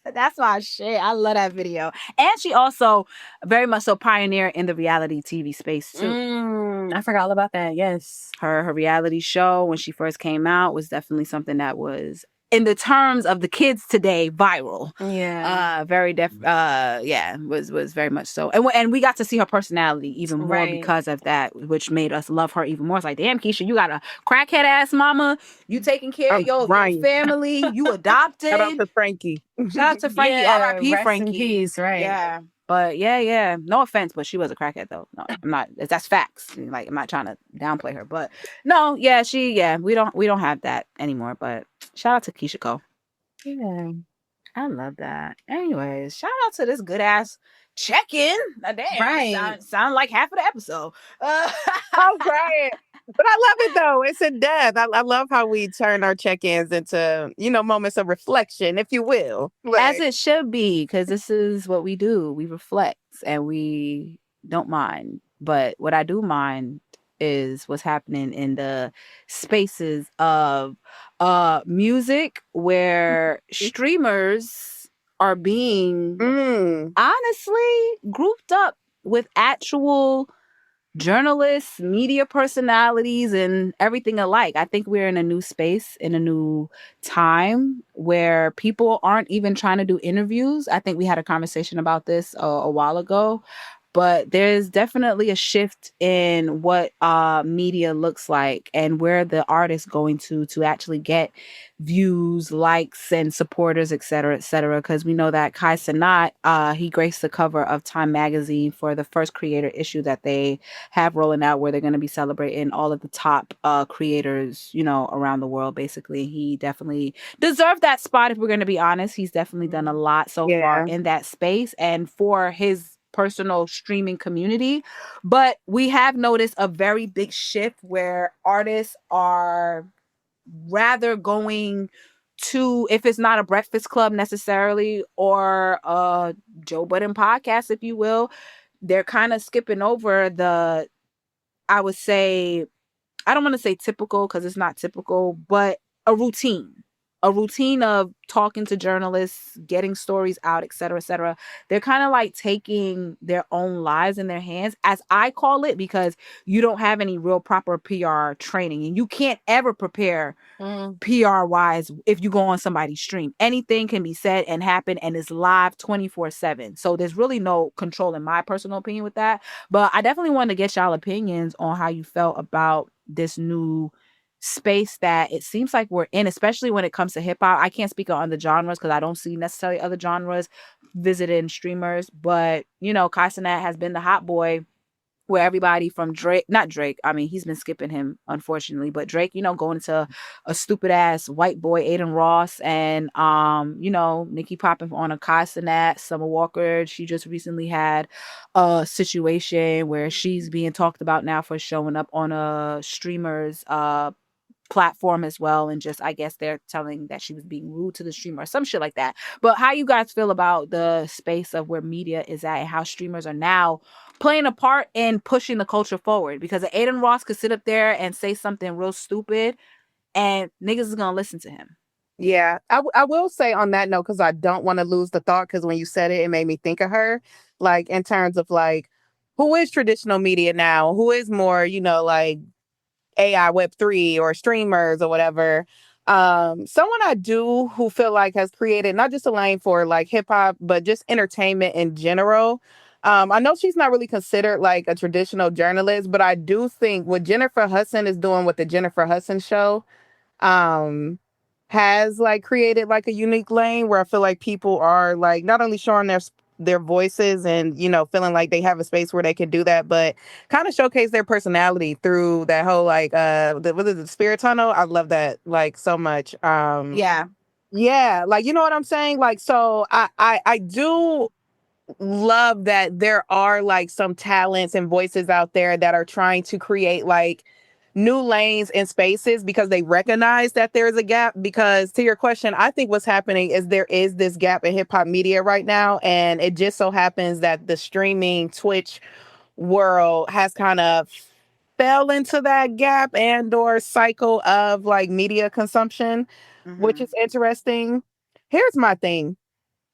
club. That's my shit. I love that video. And she also very much so pioneered in the reality TV space too. I forgot all about that. Yes. Her reality show when she first came out was definitely something that was, in the terms of the kids today, viral. Yeah. Was very much so. And we got to see her personality even more because of that, which made us love her even more. It's like, damn, Keyshia, you got a crackhead ass mama. You taking care of your family. You adopted. Shout out to Frankie. Shout out to Frankie. Yeah, R.I.P. rest Frankie. in peace, right. Yeah. But yeah. No offense, but she was a crackhead though. No, I'm not. That's facts. Like I'm not trying to downplay her, but no, we don't have that anymore. But shout out to Keyshia Cole. Yeah. I love that. Anyways, shout out to this good ass check-in. Damn, Right. sound like half of the episode. I'm crying. But I love it though. It's in depth. I love how we turn our check-ins into, moments of reflection, if you will. As Like, it should be, because this is what we do. We reflect and we don't mind. But what I do mind is what's happening in the spaces of music where streamers are being mm, honestly grouped up with actual journalists, media personalities, and everything alike. I think we're in a new space, in a new time where people aren't even trying to do interviews. I think we had a conversation about this a while ago. But there's definitely a shift in what media looks like and where the artist going to actually get views, likes, and supporters, et cetera, et cetera. Because we know that Kai Cenat, he graced the cover of Time magazine for the first creator issue that they have rolling out, where they're going to be celebrating all of the top creators, around the world. Basically, he definitely deserved that spot. If we're going to be honest, he's definitely done a lot so far yeah. in that space and for his personal streaming community. But we have noticed a very big shift where artists are rather going to, if it's not a Breakfast Club necessarily or a Joe Budden podcast, if you will, they're kind of skipping over the, I would say, I don't want to say typical because it's not typical, but a routine. A routine of talking to journalists, getting stories out, et cetera, et cetera. They're kind of like taking their own lives in their hands, as I call it, because you don't have any real proper PR training and you can't ever prepare PR wise if you go on somebody's stream. Anything can be said and happen and is live 24/7. So there's really no control in my personal opinion with that. But I definitely wanted to get y'all opinions on how you felt about this new space that it seems like we're in, especially when it comes to hip hop. I can't speak on the genres because I don't see necessarily other genres visiting streamers, but Kai Cenat has been the hot boy where everybody from Drake, not Drake, I mean, he's been skipping him, unfortunately, but Drake, going to a stupid ass white boy, Aiden Ross, and, Nicki popping on a Kai Cenat, Summer Walker. She just recently had a situation where she's being talked about now for showing up on a streamer's, platform as well, and just I guess they're telling that she was being rude to the streamer or some shit like that. But how you guys feel about the space of where media is at and how streamers are now playing a part in pushing the culture forward? Because Aiden Ross could sit up there and say something real stupid and niggas is gonna listen to him. Yeah, I will say on that note, because I don't want to lose the thought, because when you said it, it made me think of her, like in terms of like, who is traditional media now? Who is more, like AI Web3 or streamers or whatever. Someone I do who feel like has created not just a lane for like hip hop, but just entertainment in general. I know she's not really considered like a traditional journalist, but I do think what Jennifer Hudson is doing with the Jennifer Hudson show, um, has like created like a unique lane where I feel like people are like not only showing their voices and feeling like they have a space where they can do that, but kind of showcase their personality through that whole like what is it, the spirit tunnel. I love that like so much. Yeah. Yeah, like you know what I'm saying, like so I do love that there are like some talents and voices out there that are trying to create like new lanes and spaces because they recognize that there's a gap. Because to your question, I think what's happening is there is this gap in hip hop media right now. And it just so happens that the streaming Twitch world has kind of fell into that gap and or cycle of like media consumption, which Mm-hmm. is interesting. Here's my thing.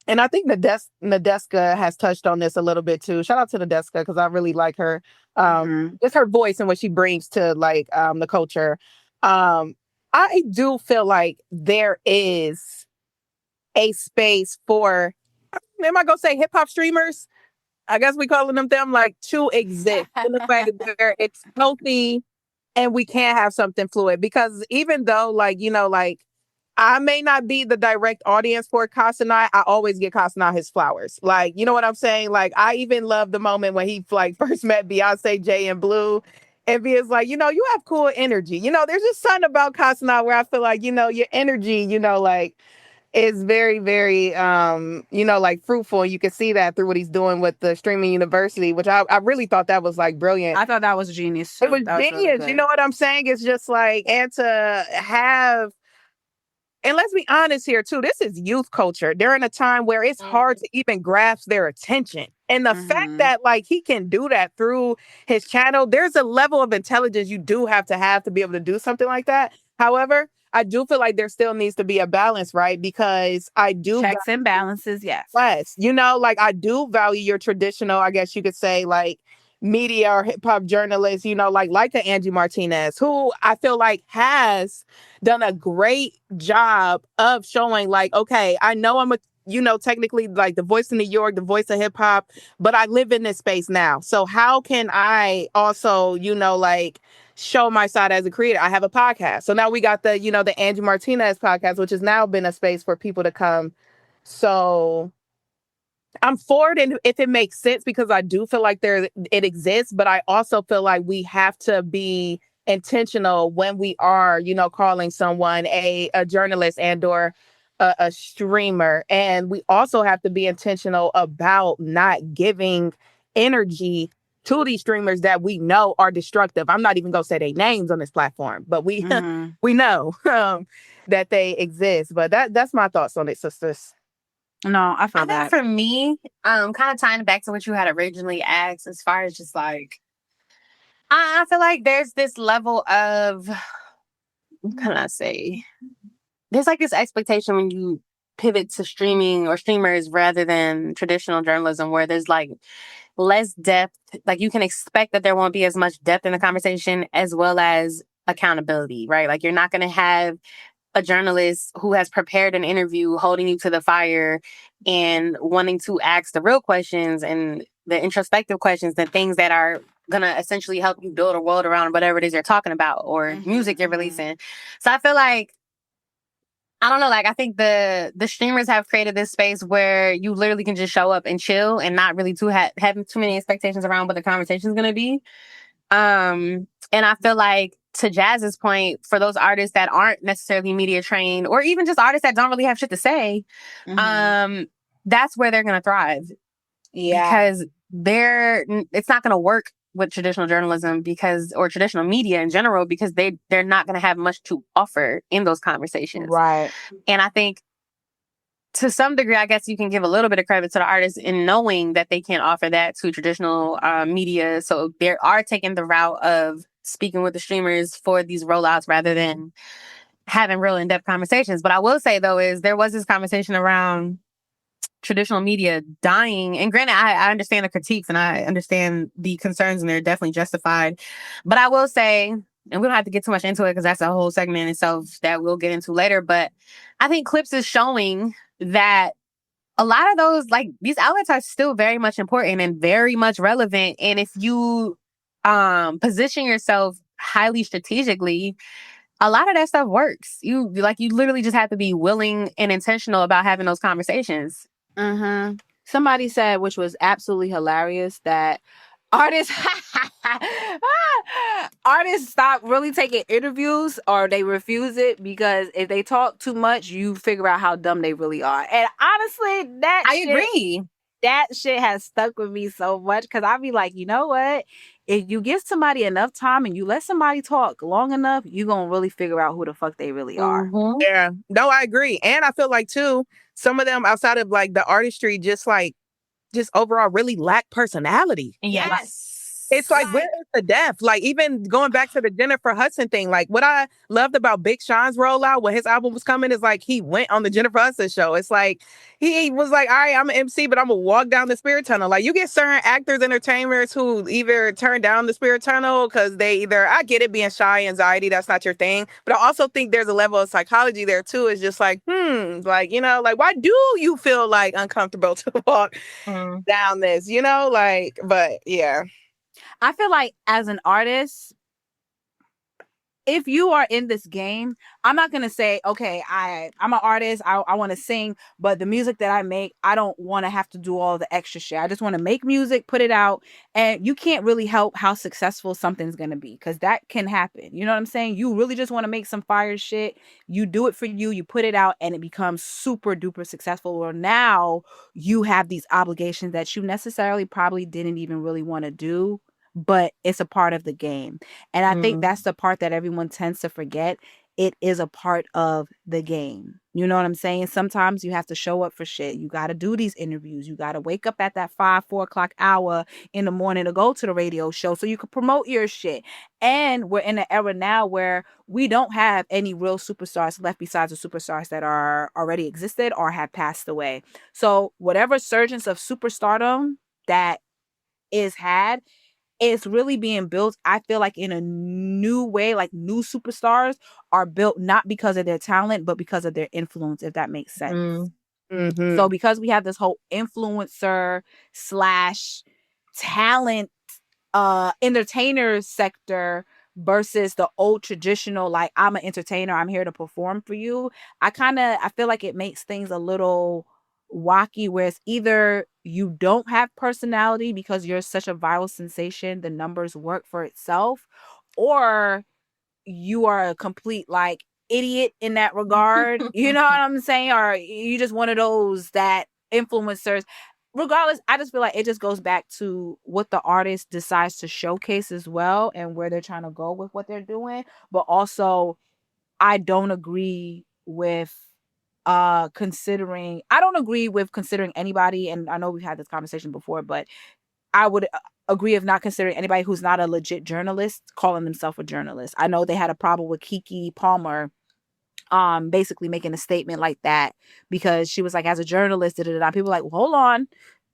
And I think Nadeska has touched on this a little bit too. Shout out to Nadeska because I really like her. Mm-hmm. Just her voice and what she brings to like the culture. I do feel like there is a space for, am I gonna say hip hop streamers? I guess we calling them like to exist in the fact where it's healthy and we can have something fluid. Because even though like, like I may not be the direct audience for Casanat. I always get Casanat his flowers. Like, you know what I'm saying? Like, I even love the moment when he like first met Beyonce, Jay, and Blue. And Beyonce's like, you know, you have cool energy. You know, there's just something about Casanat where I feel like, you know, your energy, you know, like is very, very, you know, like fruitful. And you can see that through what he's doing with the streaming university, which I really thought that was like brilliant. I thought that was genius too. It was that genius. Really you know what I'm saying? It's just like, and to have, and let's be honest here too, this is youth culture. They're in a time where it's hard to even grasp their attention. And the fact that like he can do that through his channel, there's a level of intelligence you do have to be able to do something like that. However, I do feel like there still needs to be a balance, right? Because I do checks and balances, yes. You know, like I do value your traditional, I guess you could say, like media or hip hop journalists, you know, like a Angie Martinez, who I feel like has done a great job of showing like, okay, I know I'm a, you know, technically like the voice of New York, the voice of hip hop, but I live in this space now. So how can I also, you know, like show my side as a creator? I have a podcast. So now we got the, you know, the Angie Martinez podcast, which has now been a space for people to come. So I'm for it if it makes sense, because I do feel like it exists, but I also feel like we have to be intentional when we are, you know, calling someone a journalist and or a streamer. And we also have to be intentional about not giving energy to these streamers that we know are destructive. I'm not even gonna say their names on this platform, but we we know that they exist. But that's my thoughts on it, sisters. No, I feel that. For me, kind of tying back to what you had originally asked, as far as just like, I feel like there's this level of, what can I say? There's like this expectation when you pivot to streaming or streamers rather than traditional journalism, where there's like less depth. Like you can expect that there won't be as much depth in the conversation, as well as accountability, right? Like you're not going to have a journalist who has prepared an interview holding you to the fire and wanting to ask the real questions and the introspective questions, the things that are going to essentially help you build a world around whatever it is you're talking about or music you're releasing. So I feel like, I don't know, like I think the streamers have created this space where you literally can just show up and chill and not really having too many expectations around what the conversation is going to be. And I feel like, to Jazz's point, for those artists that aren't necessarily media trained, or even just artists that don't really have shit to say, that's where they're going to thrive. Yeah. Because it's not going to work with traditional journalism or traditional media in general, because they're not going to have much to offer in those conversations. Right. And I think to some degree, I guess you can give a little bit of credit to the artists in knowing that they can't offer that to traditional media. So they are taking the route of speaking with the streamers for these rollouts rather than having real in-depth conversations. But I will say, though, is there was this conversation around traditional media dying. And granted, I understand the critiques and I understand the concerns, and they're definitely justified. But I will say, and we don't have to get too much into it because that's a whole segment in itself that we'll get into later, but I think Clipse is showing that a lot of those, like, these outlets are still very much important and very much relevant. And if you position yourself highly strategically, a lot of that stuff works. You literally just have to be willing and intentional about having those conversations. Somebody said, which was absolutely hilarious, that artists stop really taking interviews, or they refuse it, because if they talk too much, you figure out how dumb they really are. And honestly, I agree. That shit has stuck with me so much, because I be like, you know what? If you give somebody enough time and you let somebody talk long enough, you're going to really figure out who the fuck they really are. Yeah. No, I agree. And I feel like, too, some of them outside of like the artistry just overall really lack personality. Yes. It's like, where is the depth? Like, even going back to the Jennifer Hudson thing, like, what I loved about Big Sean's rollout when his album was coming is like, he went on the Jennifer Hudson show. It's like, he was like, all right, I'm an MC, but I'm going to walk down the spirit tunnel. Like, you get certain actors, entertainers who either turn down the spirit tunnel because I get it, being shy, anxiety, that's not your thing. But I also think there's a level of psychology there too. It's just like, like, you know, like, why do you feel like uncomfortable to walk down this, you know, like, but yeah. I feel like as an artist, if you are in this game, I'm not gonna say, okay, I'm an artist, I want to sing, but the music that I make, I don't want to have to do all the extra shit. I just want to make music, put it out, and you can't really help how successful something's gonna be, because that can happen. You know what I'm saying? You really just want to make some fire shit. You do it for you, you put it out, and it becomes super duper successful. Well, now you have these obligations that you necessarily probably didn't even really want to do, but it's a part of the game. And I think that's the part that everyone tends to forget. It is a part of the game. You know what I'm saying? Sometimes you have to show up for shit. You got to do these interviews. You got to wake up at that 4 o'clock hour in the morning to go to the radio show so you can promote your shit. And we're in an era now where we don't have any real superstars left besides the superstars that are already existed or have passed away. So whatever surgence of superstardom that is had, it's really being built, I feel like, in a new way. Like, new superstars are built not because of their talent, but because of their influence, if that makes sense. Mm-hmm. So because we have this whole influencer slash talent entertainer sector versus the old traditional, like, I'm an entertainer, I'm here to perform for you, I feel like it makes things a little wacky, where it's either you don't have personality because you're such a viral sensation, the numbers work for itself, or you are a complete, like, idiot in that regard. You know what I'm saying? Or you just one of those that influencers. Regardless, I just feel like it just goes back to what the artist decides to showcase as well, and where they're trying to go with what they're doing. But also, I don't agree with considering anybody, and I know we've had this conversation before, but I would agree of not considering anybody who's not a legit journalist calling themselves a journalist. I know they had a problem with Kiki Palmer basically making a statement like that, because she was like, as a journalist, people were like, well, hold on,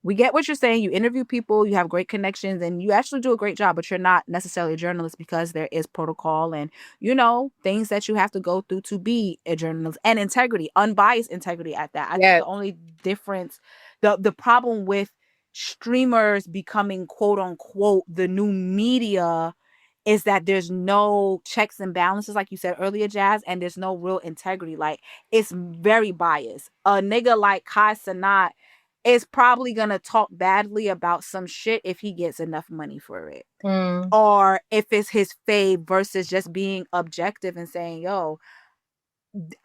we get what you're saying, you interview people, you have great connections, and you actually do a great job, but you're not necessarily a journalist, because there is protocol and, you know, things that you have to go through to be a journalist, and integrity, unbiased integrity at that. I think the only difference, the problem with streamers becoming quote unquote the new media, is that there's no checks and balances, like you said earlier, Jazz, and there's no real integrity. Like, it's very biased. A nigga like Kai Sanat is probably gonna talk badly about some shit if he gets enough money for it. Or if it's his fave, versus just being objective and saying, yo,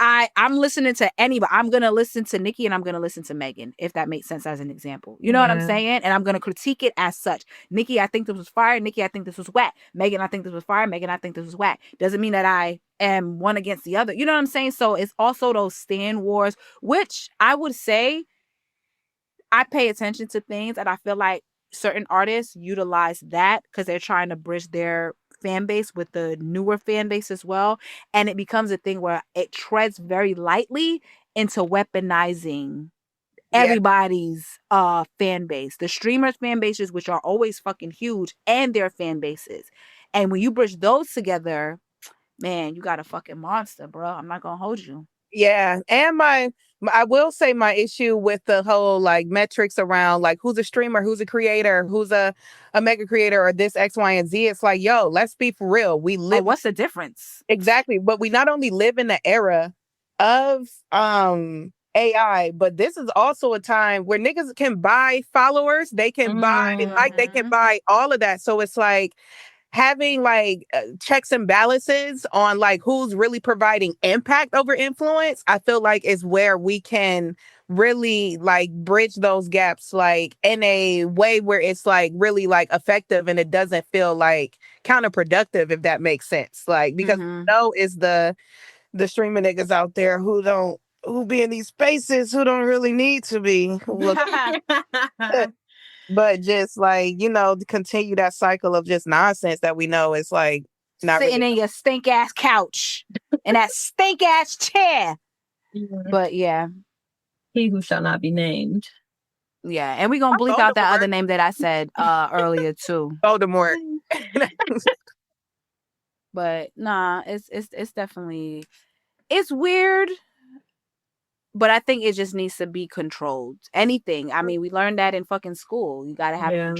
I'm listening to anybody. I'm going to listen to Nicki and I'm going to listen to Megan, if that makes sense as an example. You know what I'm saying? And I'm going to critique it as such. Nicki, I think this was fire. Nicki, I think this was whack. Megan, I think this was fire. Megan, I think this was whack. Doesn't mean that I am one against the other. You know what I'm saying? So it's also those stand wars, which I would say I pay attention to things, and I feel like certain artists utilize that because they're trying to bridge their fan base with the newer fan base as well. And it becomes a thing where it treads very lightly into weaponizing everybody's fan base. The streamers' fan bases, which are always fucking huge, and their fan bases. And when you bridge those together, man, you got a fucking monster, bro. I'm not gonna hold you. Yeah. And I will say my issue with the whole like metrics around like who's a streamer, who's a creator, who's a mega creator, or this X, Y, and Z. It's like, yo, let's be for real. We live. What's the difference? Exactly. But we not only live in the era of AI, but this is also a time where niggas can buy followers. They can buy like they can buy all of that. So it's like having like checks and balances on like who's really providing impact over influence, I feel like is where we can really like bridge those gaps, like in a way where it's like really like effective and it doesn't feel like counterproductive, if that makes sense. Like, because it's the streaming niggas out there who be in these spaces who don't really need to be. But just like, to continue that cycle of just nonsense that we know is like not sitting really in your stink ass couch in that stink ass chair. But yeah. He who shall not be named. Yeah, and we're gonna bleep out that other name that I said earlier too. Voldemort. But nah, it's definitely, it's weird. But I think it just needs to be controlled. Anything. I mean, we learned that in fucking school. You got to have a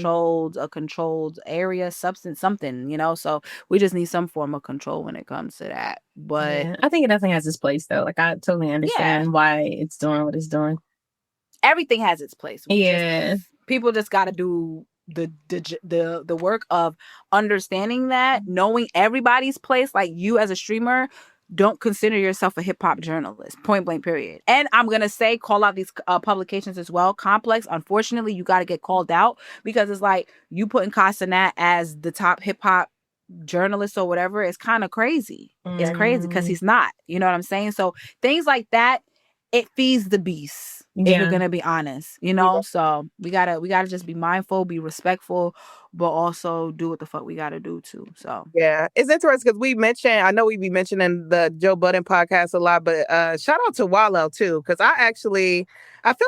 controlled area, substance, something, you know? So we just need some form of control when it comes to that. But I think it definitely has its place, though. Like, I totally understand why it's doing what it's doing. Everything has its place. People just got to do the work of understanding that, knowing everybody's place. Like, you as a streamer, don't consider yourself a hip-hop journalist, point blank, period. And I'm going to say, call out these publications as well. Complex, unfortunately, you got to get called out, because it's like, you putting Casanat as the top hip-hop journalist or whatever is kind of crazy. It's crazy because he's not. You know what I'm saying? So things like that, it feeds the beast. If you're gonna be honest, you know. So we gotta just be mindful, be respectful, but also do what the fuck we gotta do too. So yeah, it's interesting because I know we be mentioning the Joe Budden podcast a lot, but shout out to Wallow too, because I feel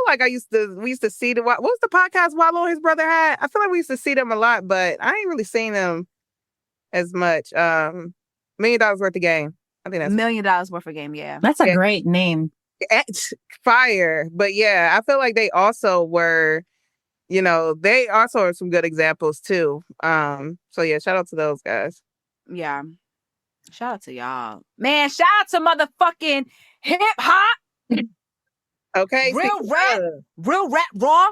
like we used to see what was the podcast Wallow and his brother had. I feel like we used to see them a lot, but I ain't really seen them as much. $1 million worth of game. I think that's $1 million worth of game. Yeah, that's a great name. Fire. But yeah, I feel like they also were, they also are some good examples too. So yeah, shout out to those guys. Yeah, shout out to y'all, man. Shout out to motherfucking hip hop. Okay, real rap raw.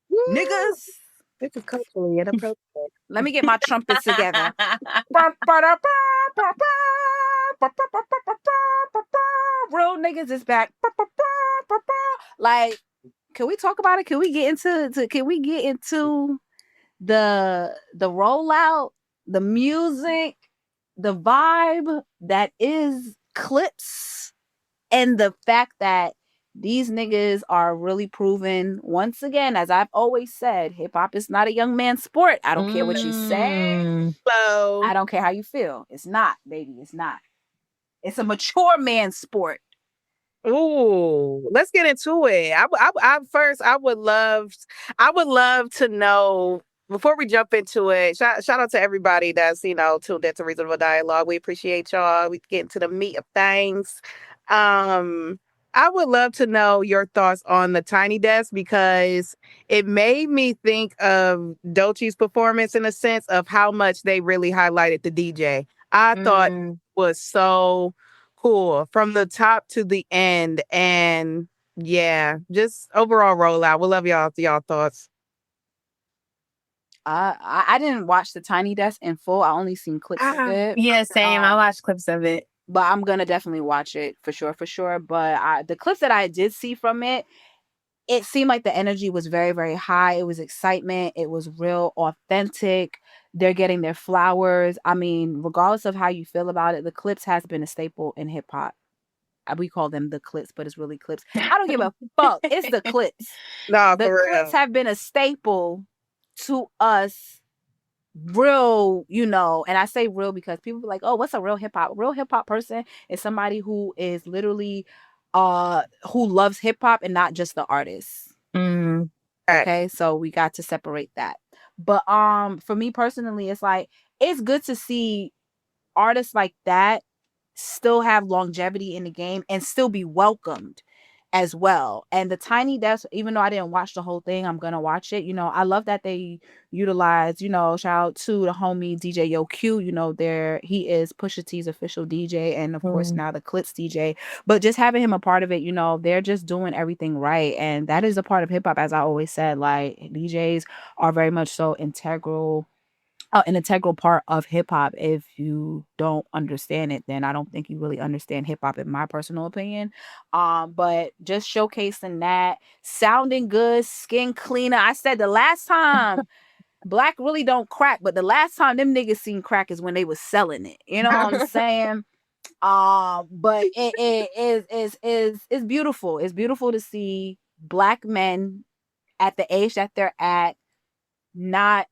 Woo. Niggas. This is culturally inappropriate. Let me get my trumpets together. Real niggas is back. Like, can we talk about it? Can we get into the rollout, the music, the vibe that is Clipse, and the fact that these niggas are really proven, once again, as I've always said, hip hop is not a young man's sport. I don't care what you say. Hello. I don't care how you feel. It's not, baby. It's not. It's a mature man's sport. Ooh, let's get into it. I would love to know, before we jump into it. Shout out to everybody that's tuned into Reasonable Dialogue. We appreciate y'all. We get into the meat of things. I would love to know your thoughts on the Tiny Desk, because it made me think of Doechie's performance in a sense of how much they really highlighted the DJ. I thought it was so cool from the top to the end. And yeah, just overall rollout. We'll love y'all thoughts. I didn't watch the Tiny Desk in full. I only seen clips of it. Yeah, same. I watched clips of it. But I'm gonna definitely watch it for sure. But the clips that I did see from it, it seemed like the energy was very, very high. It was excitement. It was real authentic. They're getting their flowers. I mean, regardless of how you feel about it, the Clipse has been a staple in hip hop. We call them the Clipse, but it's really Clipse. I don't give a fuck. It's the Clipse. No, the Clipse have been a staple to us. Real, and I say real because people be like, oh, what's a real hip hop person is somebody who is literally who loves hip hop and not just the artist. Okay, so we got to separate that. But for me personally, it's like, it's good to see artists like that still have longevity in the game and still be welcomed as well. And the Tiny Desk, even though I didn't watch the whole thing, I'm gonna watch it. I love that they utilize, shout out to the homie DJ Yo Q, he is Pusha T's official DJ, and of course now the Clipse DJ. But just having him a part of it, they're just doing everything right. And that is a part of hip hop, as I always said. Like, DJs are very much so an integral part of hip hop. If you don't understand it, then I don't think you really understand hip hop, in my personal opinion. But just showcasing that, sounding good, skin cleaner. I said the last time black really don't crack, but the last time them niggas seen crack is when they was selling it. You know what I'm saying? But it's beautiful. It's beautiful to see black men at the age that they're at not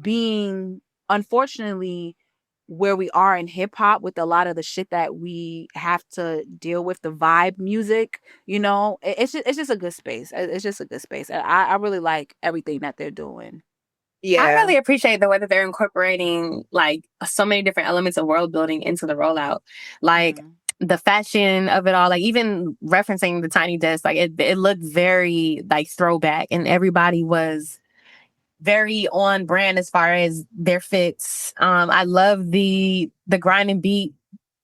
being, unfortunately, where we are in hip hop with a lot of the shit that we have to deal with, the vibe music, it's just a good space. It's just a good space. And I really like everything that they're doing. Yeah. I really appreciate the way that they're incorporating like so many different elements of world building into the rollout. Like, the fashion of it all, like even referencing the tiny desk, like it looked very like throwback, and everybody was very on brand as far as their fits. I love the grind and beat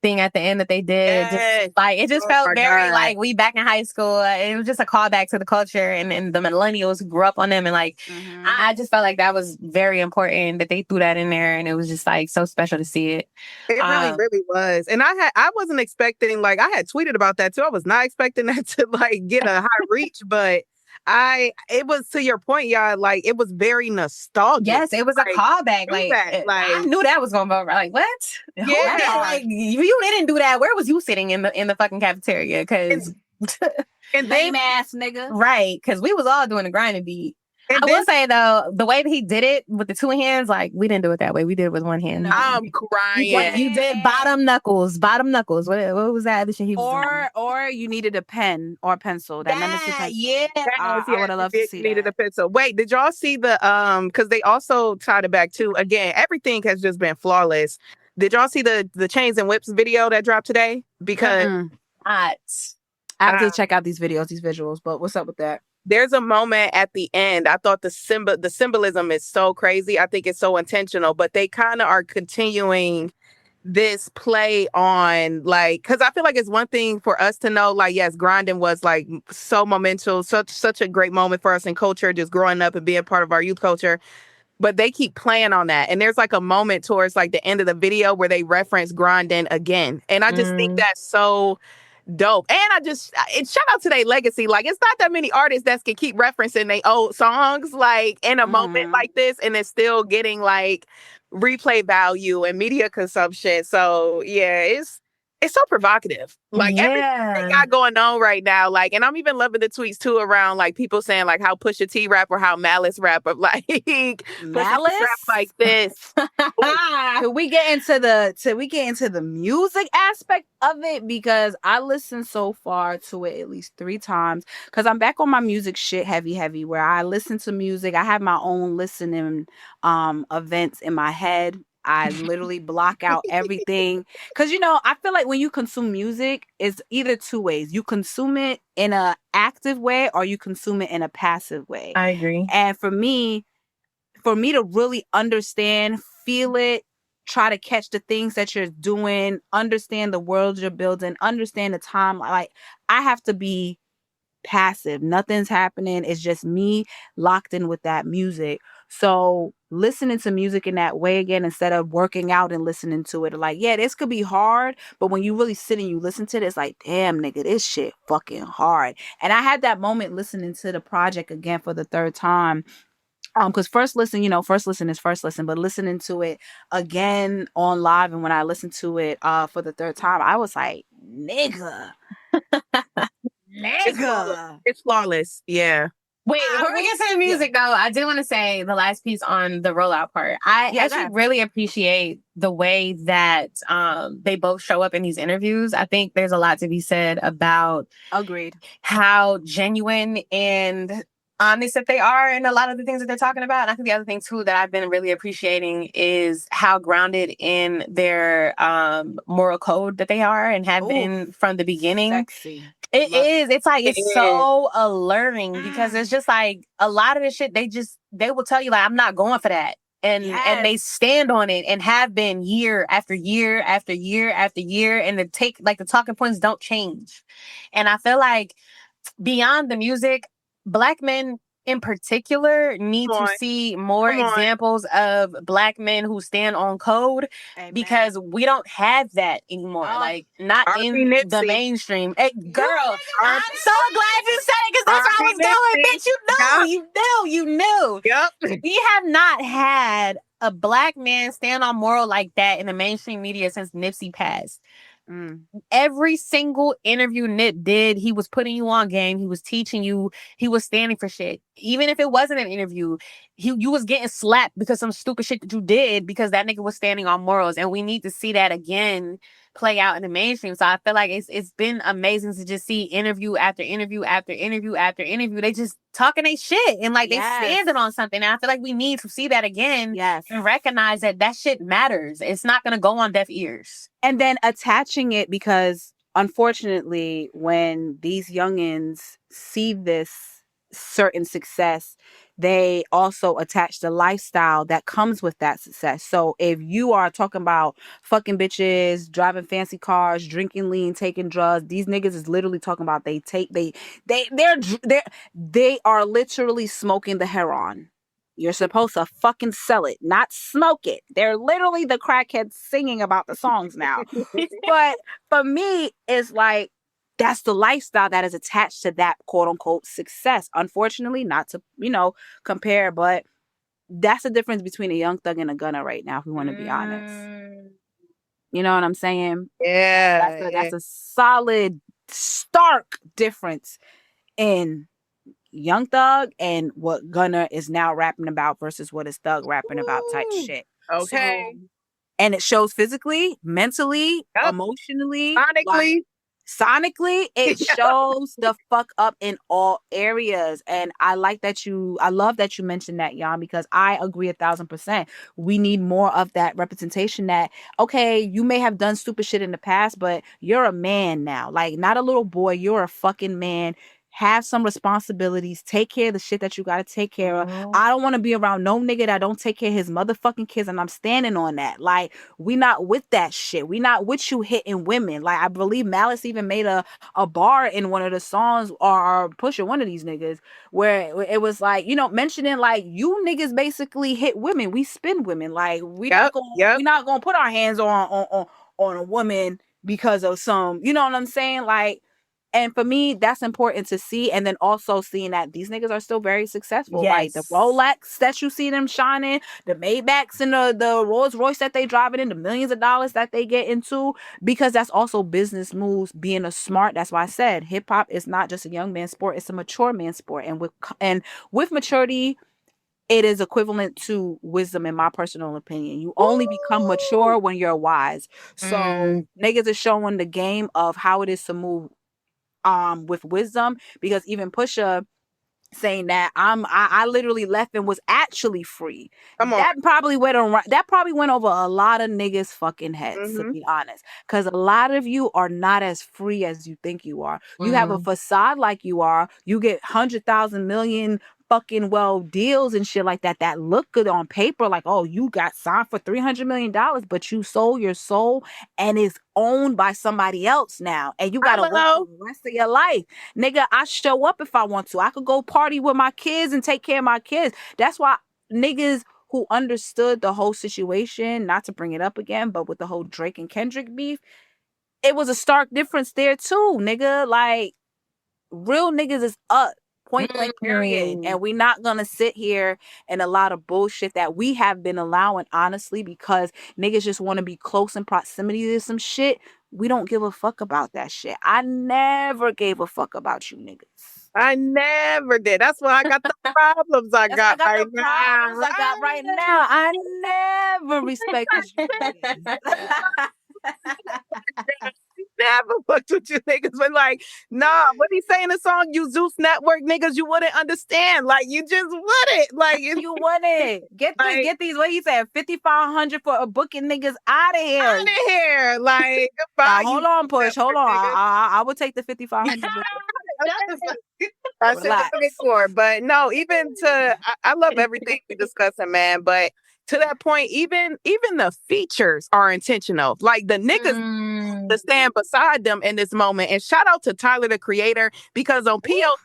thing at the end that they did. Yes. It just Oh felt my very God. like we back in high school. It was just a callback to the culture and the millennials who grew up on them, and like I just felt like that was very important that they threw that in there, and it was just like so special to see it. It really was. And I wasn't expecting, like, I had tweeted about that too. I was not expecting that to like get a high reach, but it was, to your point, y'all, like it was very nostalgic. Yes, it was a callback. I knew that was gonna go like what? Yeah. Like you didn't do that. Where was you sitting in the fucking cafeteria? Because and lame ass nigga. Right, because we was all doing the grind and beat. I will say though, the way that he did it with the two hands, like we didn't do it that way. We did it with one hand. No. I'm crying. You did bottom knuckles. What was that other shit he was doing? Or you needed a pen or a pencil. That menacing pencil. Yeah. I would have loved to see needed that. a pencil. Wait, did y'all see the because they also tied it back too. Again, everything has just been flawless. Did y'all see the Chains and Whips video that dropped today? Because I have to check out these visuals, but what's up with that? There's a moment at the end. I thought the symbolism is so crazy. I think it's so intentional, but they kind of are continuing this play on, like, because I feel like it's one thing for us to know, like, yes, grinding was like so monumental, such a great moment for us in culture, just growing up and being part of our youth culture. But they keep playing on that. And there's like a moment towards like the end of the video where they reference grinding again. And I just think that's so dope. And shout out to their legacy. Like, it's not that many artists that can keep referencing their old songs like in a moment like this, and it's still getting like replay value and media consumption. So yeah, it's so provocative. Like everything they got going on right now. Like, and I'm even loving the tweets too around like people saying like how Pusha T rap or how Malice rap, or like Malice rap like this. Could we get into the music aspect of it? Because I listened so far to it at least 3 times. Because I'm back on my music shit heavy, where I listen to music. I have my own listening events in my head. I literally block out everything. Because, I feel like when you consume music, it's either 2 ways. You consume it in an active way or you consume it in a passive way. I agree. And for me to really understand, feel it, try to catch the things that you're doing, understand the world you're building, understand the time, like I have to be passive. Nothing's happening. It's just me locked in with that music. So listening to music in that way again, instead of working out and listening to it, like, yeah, this could be hard, but when you really sit and you listen to it, it's like, damn, nigga, this shit fucking hard. And I had that moment listening to the project again for the 3rd time. Because first listen is first listen, but listening to it again on live, and when I listened to it for the 3rd time, I was like, nigga. It's flawless. Yeah. Wait, before we get to the music, though, I did want to say the last piece on the rollout part. I actually really appreciate the way that they both show up in these interviews. I think there's a lot to be said about how genuine and honest that they are in a lot of the things that they're talking about. And I think the other thing, too, that I've been really appreciating is how grounded in their moral code that they are and have been from the beginning. Sexy. It is. It's like, it's so alluring because it's just like a lot of the shit they will tell you like, I'm not going for that. And they stand on it and have been year after year after year after year. And the talking points don't change. And I feel like beyond the music, Black men in particular need to see more examples of Black men who stand on code. Amen. Because we don't have that anymore. Like, not in the mainstream. Hey, girl, I'm so glad you said it because that's where I was going. Bitch, you knew. Yep. We have not had a Black man stand on moral like that in the mainstream media since Nipsey passed. Every single interview Nip did, he was putting you on game. He was teaching you. He was standing for shit. Even if it wasn't an interview, you was getting slapped because some stupid shit that you did because that nigga was standing on morals. And we need to see that again play out in the mainstream. So I feel like it's been amazing to just see interview after interview after interview after interview. They just talking they shit and like they standing on something. And I feel like we need to see that again and recognize that shit matters. It's not going to go on deaf ears. And then attaching it, because unfortunately, when these youngins see this certain success, they also attach the lifestyle that comes with that success. So if you are talking about fucking bitches, driving fancy cars, drinking lean, taking drugs, these niggas is literally talking about they are literally smoking the heroin. You're supposed to fucking sell it, not smoke it. They're literally the crackheads singing about the songs now. But for me, it's like that's the lifestyle that is attached to that quote unquote success. Unfortunately, not to, compare, but that's the difference between a young thug and a gunner right now, if we want to be honest. You know what I'm saying? Yeah. That's a solid, stark difference in Young Thug and what Gunner is now rapping about versus what is Thug rapping about type shit. Okay. So, and it shows physically, mentally, emotionally, sonically, it shows the fuck up in all areas. And I love that you mentioned that, Jan, because I agree 1,000%. We need more of that representation that, okay, you may have done stupid shit in the past, but you're a man now. Like, not a little boy, you're a fucking man. Have some responsibilities. Take care of the shit that you gotta take care of. I don't want to be around no nigga that don't take care of his motherfucking kids, and I'm standing on that. Like, we not with that shit. We not with you hitting women. Like, I believe Malice even made a bar in one of the songs, or Pusha, one of these niggas, where it was like, mentioning like, you niggas basically hit women. We spin women. Like, we not gonna put our hands on a woman because of some, you know what I'm saying? Like, and for me, that's important to see. And then also seeing that these niggas are still very successful. Yes. Like the Rolex that you see them shining, the Maybachs and the Rolls Royce that they driving in, the millions of dollars that they get into, because that's also business moves, being a smart. That's why I said hip hop is not just a young man's sport. It's a mature man's sport. And with maturity, it is equivalent to wisdom, in my personal opinion. You only become mature when you're wise. So niggas are showing the game of how it is to move with wisdom, because even Pusha saying that I literally left and was actually free. That probably went over a lot of niggas fucking heads, to be honest, because a lot of you are not as free as you think you are. You have a facade like you are. You get 100,000 million fucking deals and shit like that look good on paper, like, oh, you got signed for $300 million, but you sold your soul and it's owned by somebody else now, and you gotta work for the rest of your life. Nigga, I show up if I want to. I could go party with my kids and take care of my kids. That's why niggas who understood the whole situation, not to bring it up again, but with the whole Drake and Kendrick beef, it was a stark difference there too, nigga. Like, real niggas is up, point blank, period. And we not gonna sit here and a lot of bullshit that we have been allowing, honestly, because niggas just want to be close in proximity to some shit. We don't give a fuck about that shit. I never gave a fuck about you niggas. I never did. That's why I got the problems I got right now. I never respected you niggas. Never fucked with you niggas, but like, nah, what he say in the song, you Zeus Network niggas, you wouldn't understand. Like, you just wouldn't. Like, you wouldn't. Get these, what he said, 5,500 for a booking niggas out of here. Out of here. Like, now, hold on, Push. Hold on. I would take the 5,500. I said that before, but no, even I love everything we discussing, man, but to that point, even the features are intentional. Like, the niggas to stand beside them in this moment. And shout out to Tyler, the Creator, because on PO,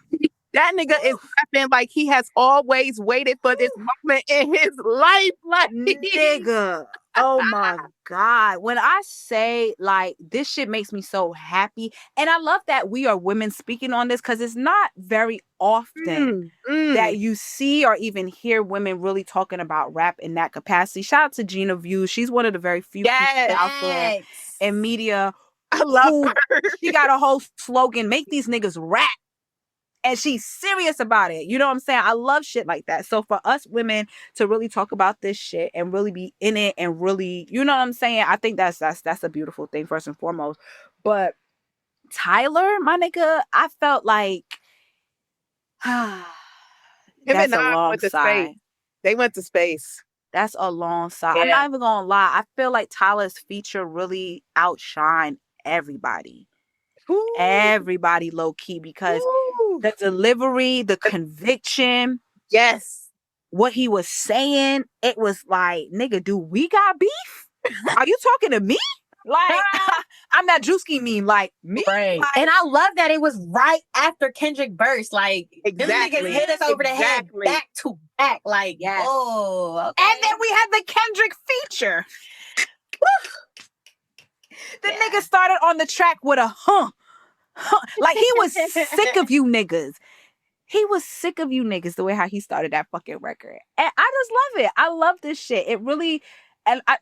that nigga is rapping like he has always waited for this moment in his life. Like, nigga. Oh my God. When I say, like, this shit makes me so happy. And I love that we are women speaking on this, because it's not very often that you see or even hear women really talking about rap in that capacity. Shout out to Gina Views. She's one of the very few people out there in media. I love her. She got a whole slogan, make these niggas rap. And she's serious about it. You know what I'm saying? I love shit like that. So for us women to really talk about this shit and really be in it and really, you know what I'm saying? I think that's a beautiful thing, first and foremost. But Tyler, my nigga, I felt like that's a long sigh. They went to space. That's a long sigh. Yeah. I'm not even gonna lie. I feel like Tyler's feature really outshined everybody. Ooh. Everybody low key because the delivery, the conviction, yes, what he was saying, it was like, nigga, do we got beef? Are you talking to me? Like, I'm that Drewski meme, like, me? Right. Like, And I love that it was right after Kendrick burst. Like, exactly. them niggas hit us over the head back to back. Like, yes. oh, okay. And then we had the Kendrick feature. The nigga started on the track with a huh. Like, he was sick of you niggas. He was sick of you niggas the way how he started that fucking record. And I just love it. I love this shit. It really,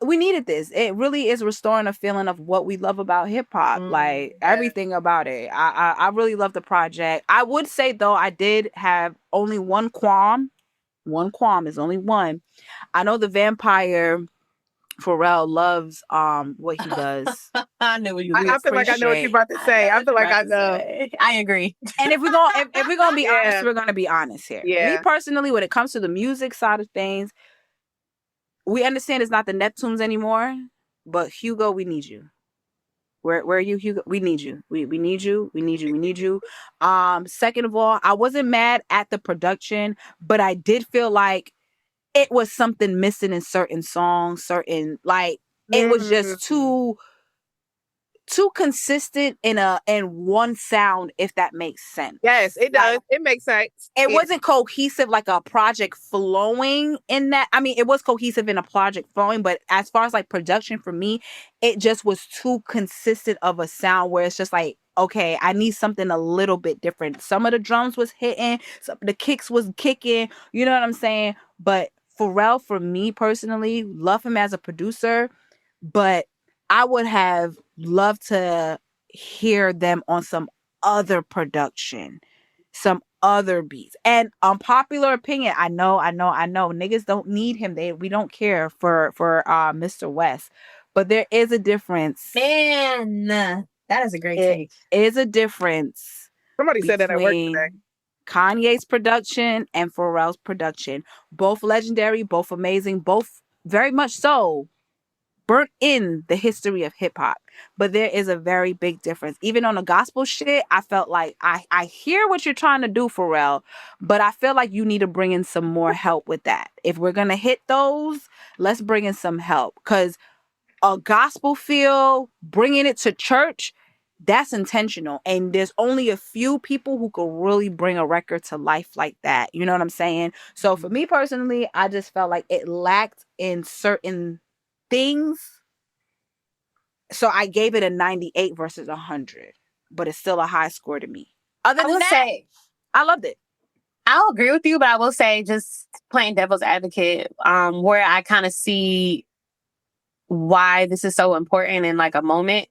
we needed this. It really is restoring a feeling of what we love about hip hop. Like everything about it. I really love the project. I would say though, I did have only one qualm. One qualm is only one. I know the Vampire Pharrell loves what he does. I knew what you. I feel like I know what you're about to say. I feel like I know. I agree. And if we're gonna be honest, we're gonna be honest here. Yeah. Me personally, when it comes to the music side of things, we understand it's not the Neptunes anymore. But Hugo, we need you. Where are you, Hugo? We need you. We need you. We need you. We need you. Second of all, I wasn't mad at the production, but I did feel like it was something missing in certain songs, it was just too consistent in one sound, if that makes sense. Yes, it does. It makes sense. It wasn't cohesive like a project flowing in that. I mean, it was cohesive in a project flowing, but as far as like production for me, it just was too consistent of a sound where it's just like, okay, I need something a little bit different. Some of the drums was hitting, some of the kicks was kicking, you know what I'm saying? But Pharrell, for me personally, love him as a producer, but I would have loved to hear them on some other production, some other beats. And unpopular opinion, I know, niggas don't need him. We don't care for Mr. West, but there is a difference. Man, that is a great take. Is a difference. Somebody said that at work today. Kanye's production and Pharrell's production, both legendary, both amazing, both very much so burnt in the history of hip hop. But there is a very big difference. Even on the gospel shit, I felt like I hear what you're trying to do, Pharrell, but I feel like you need to bring in some more help with that. If we're gonna hit those, let's bring in some help. Because a gospel feel, bringing it to church, that's intentional. And there's only a few people who could really bring a record to life like that. You know what I'm saying? So for me personally, I just felt like it lacked in certain things. So I gave it a 98 versus 100, but it's still a high score to me. Other than that, I loved it. I'll agree with you, but I will say, just playing devil's advocate, where I kind of see why this is so important in like a moment.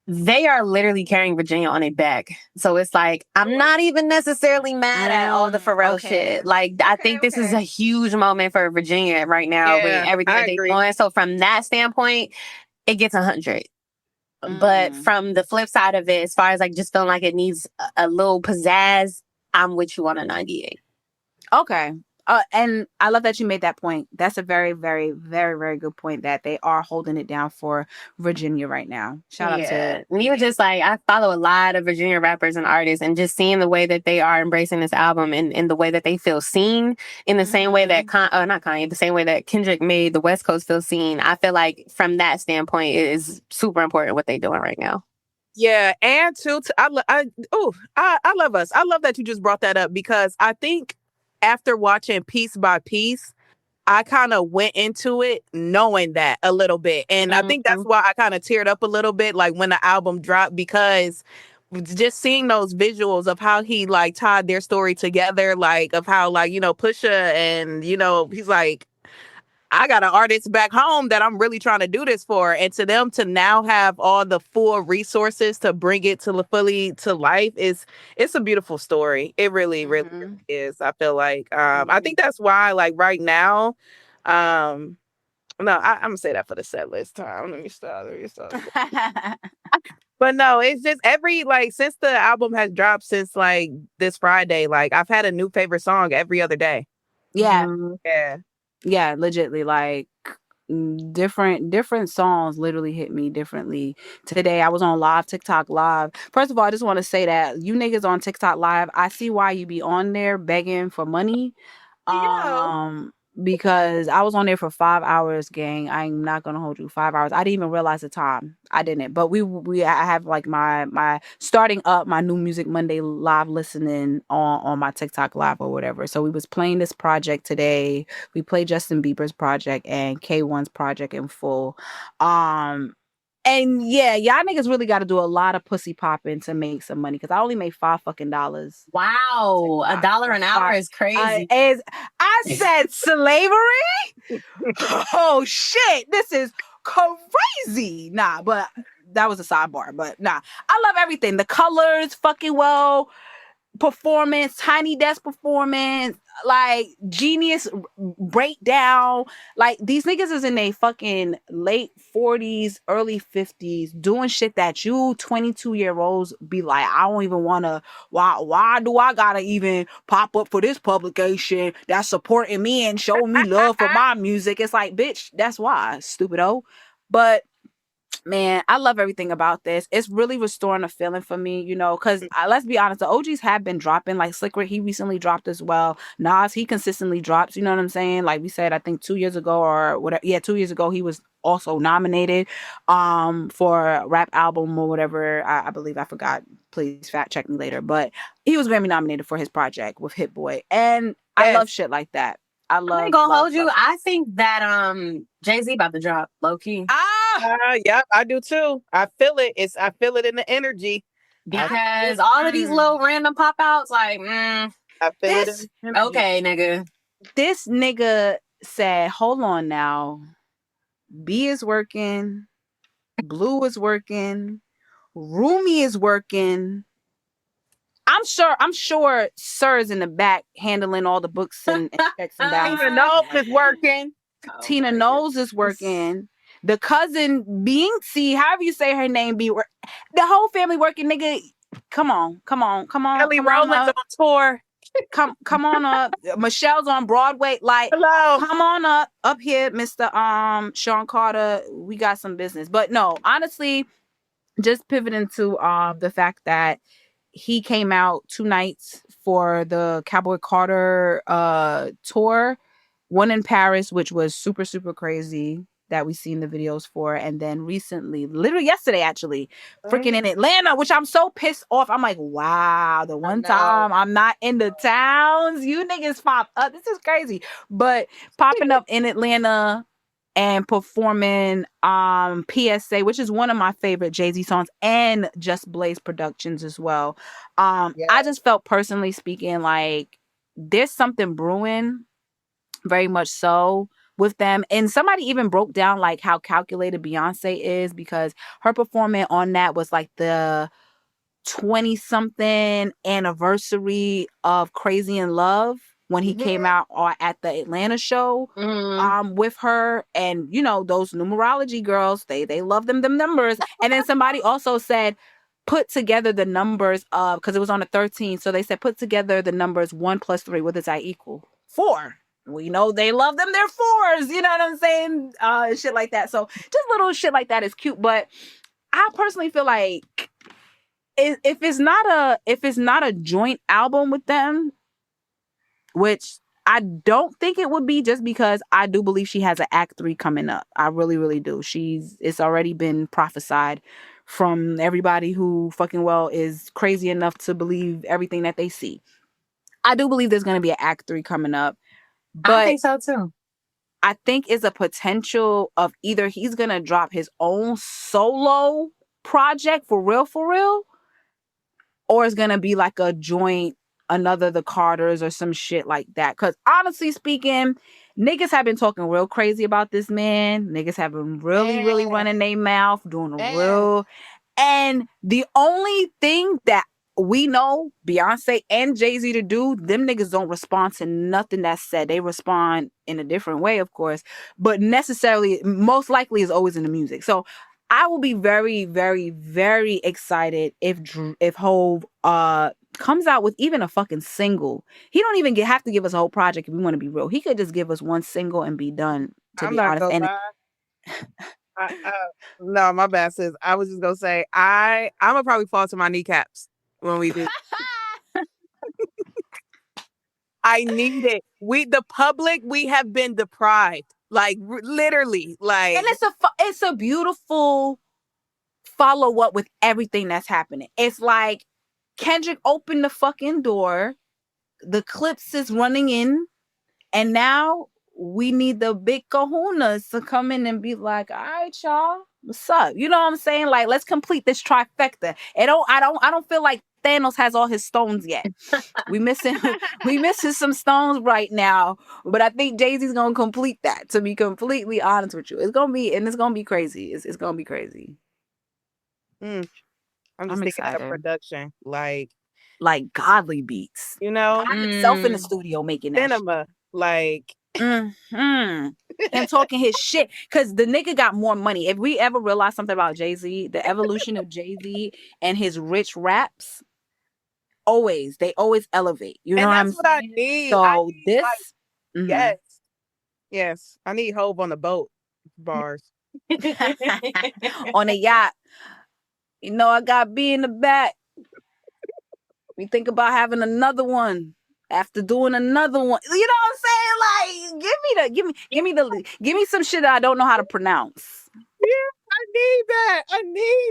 They are literally carrying Virginia on their back. So it's like, I'm not even necessarily mad at all the Pharrell shit. Like, I think this is a huge moment for Virginia right now with everything that they're doing. So from that standpoint, it gets 100. But from the flip side of it, as far as like just feeling like it needs a little pizzazz, I'm with you on a 98. Okay. And I love that you made that point. That's a very, very, very, very good point that they are holding it down for Virginia right now. Shout out to... And even just like, I follow a lot of Virginia rappers and artists, and just seeing the way that they are embracing this album and the way that they feel seen in the same way that, not Kanye, the same way that Kendrick made the West Coast feel seen. I feel like from that standpoint, it is super important what they're doing right now. Yeah, and too, I love us. I love that you just brought that up, because I think after watching Piece by Piece, I kind of went into it knowing that a little bit. And I think that's why I kind of teared up a little bit, like when the album dropped, because just seeing those visuals of how he like tied their story together, like of how like, you know, Pusha and, you know, he's like, I got an artist back home that I'm really trying to do this for. And to them to now have all the full resources to bring it to fully to life it's a beautiful story. It really, really, really is. I feel like, I think that's why, like right now, I'm gonna say that for the set list time. Let me stop. But no, it's just since the album has dropped, since like this Friday, like I've had a new favorite song every other day. Yeah. Yeah. Yeah, legitly, like, different songs literally hit me differently. Today I was on TikTok live. First of all, I just want to say that you niggas on TikTok live, I see why you be on there begging for money. Because I was on there for 5 hours, gang. I'm not gonna hold you 5 hours. I didn't even realize the time. I didn't. But I have like my starting up my new Music Monday live listening on my TikTok live or whatever. So we was playing this project today. We played Justin Bieber's project and K1's project in full. And yeah, y'all niggas really got to do a lot of pussy popping to make some money because I only made $5 Wow, $1 an hour is crazy. As I said, slavery. Oh shit, this is crazy. Nah, but that was a sidebar. But nah, I love everything. The colors, fucking well. Performance, Tiny Desk performance, like genius breakdown. Like these niggas is in their fucking late 40s, early 50s doing shit that you 22-year-olds be like, I don't even wanna, why do I gotta even pop up for this publication that's supporting me and showing me love for my music? It's like, bitch, that's why, stupido. But man, I love everything about this. It's really restoring a feeling for me, because let's be honest, the OGs have been dropping. Like Slick Rick, he recently dropped as well. Nas, he consistently drops. You know what I'm saying? Like we said, I think 2 years ago or whatever. Yeah, 2 years ago, he was also nominated for a rap album or whatever. I believe, I forgot. Please fact check me later. But he was Grammy nominated for his project with Hit Boy, and I love shit like that. I ain't gonna hold you. I think that Jay-Z about to drop low key. Yep, I do too. I feel it. I feel it in the energy. Because all of these little random pop outs, like, I feel it. Okay, nigga. This nigga said, hold on now. B is working. Blue is working. Rumi is working. I'm sure Sir's in the back handling all the books and checks and balances. Tina Knowles is working. Tina Knowles is working. The cousin Binksy, however you say her name, the whole family working, nigga. Come on. Kelly Rowland's on tour. Come on up. Michelle's on Broadway. Like, hello. Come on up here, Mr. Sean Carter. We got some business. But no, honestly, just pivoting to the fact that he came out 2 nights for the Cowboy Carter tour. One in Paris, which was super, super crazy, that we've seen the videos for. And then recently, literally yesterday, actually, freaking in Atlanta, which I'm so pissed off. I'm like, wow, the one time I'm not in the towns, you niggas pop up. This is crazy. But popping up in Atlanta and performing PSA, which is one of my favorite Jay-Z songs, and Just Blaze Productions as well. I just felt, personally speaking, like there's something brewing, very much so, with them. And somebody even broke down like how calculated Beyonce is, because her performance on that was like the 20-something anniversary of Crazy in Love, when he came out at the Atlanta show with her. And those numerology girls, they love them numbers. And then somebody also said, put together the numbers of, because it was on the 13th, so they said put together the numbers 1 + 3, what does that equal? 4. We know they love them their 4s, you know what I'm saying? Shit like that. So just little shit like that is cute. But I personally feel like if it's not a joint album with them, which I don't think it would be, just because I do believe she has an Act 3 coming up. I really, really do. It's already been prophesied from everybody who fucking well is crazy enough to believe everything that they see. I do believe there's going to be an Act 3 coming up. But I think so too. I think it's a potential of either he's going to drop his own solo project for real, or it's going to be like a joint, another The Carters or some shit like that. Because honestly speaking, niggas have been talking real crazy about this man. Niggas have been really running their mouth, doing a real... And the only thing that we know Beyonce and Jay-Z to do, them niggas don't respond to nothing that's said. They respond in a different way, of course, but necessarily, most likely, is always in the music. So I will be very, very, very excited if Hove comes out with even a fucking single. He don't even have to give us a whole project if we want to be real. He could just give us one single and be done. to I'm be not honest. gonna And lie. No, my bad, sis. I was just gonna say I'm gonna probably fall to my kneecaps when we do. I need it. The public, we have been deprived, like literally, like. and it's a beautiful follow up with everything that's happening. It's like Kendrick opened the fucking door, the Clipse is running in, and now we need the big kahunas to come in and be like, all right, y'all, what's up? You know what I'm saying? Like, let's complete this trifecta. I don't feel like Thanos has all his stones yet. we missing some stones right now. But I think Jay-Z's gonna complete that, to be completely honest with you. It's gonna be crazy. It's gonna be crazy. I'm just I'm thinking of excited. Production, like godly beats. you know, God himself in the studio making that cinema, like. Him talking his shit, because the nigga got more money. If we ever realize something about Jay-Z, the evolution of Jay-Z and his rich raps, they always elevate. You know And what that's I'm what I saying? need. So this, yes, I need Hove on the boat bars. on a yacht. You know, I got B in the back. We think about having another one after doing another one. You know what I'm saying? Like, give me some shit that I don't know how to pronounce. Yeah, I need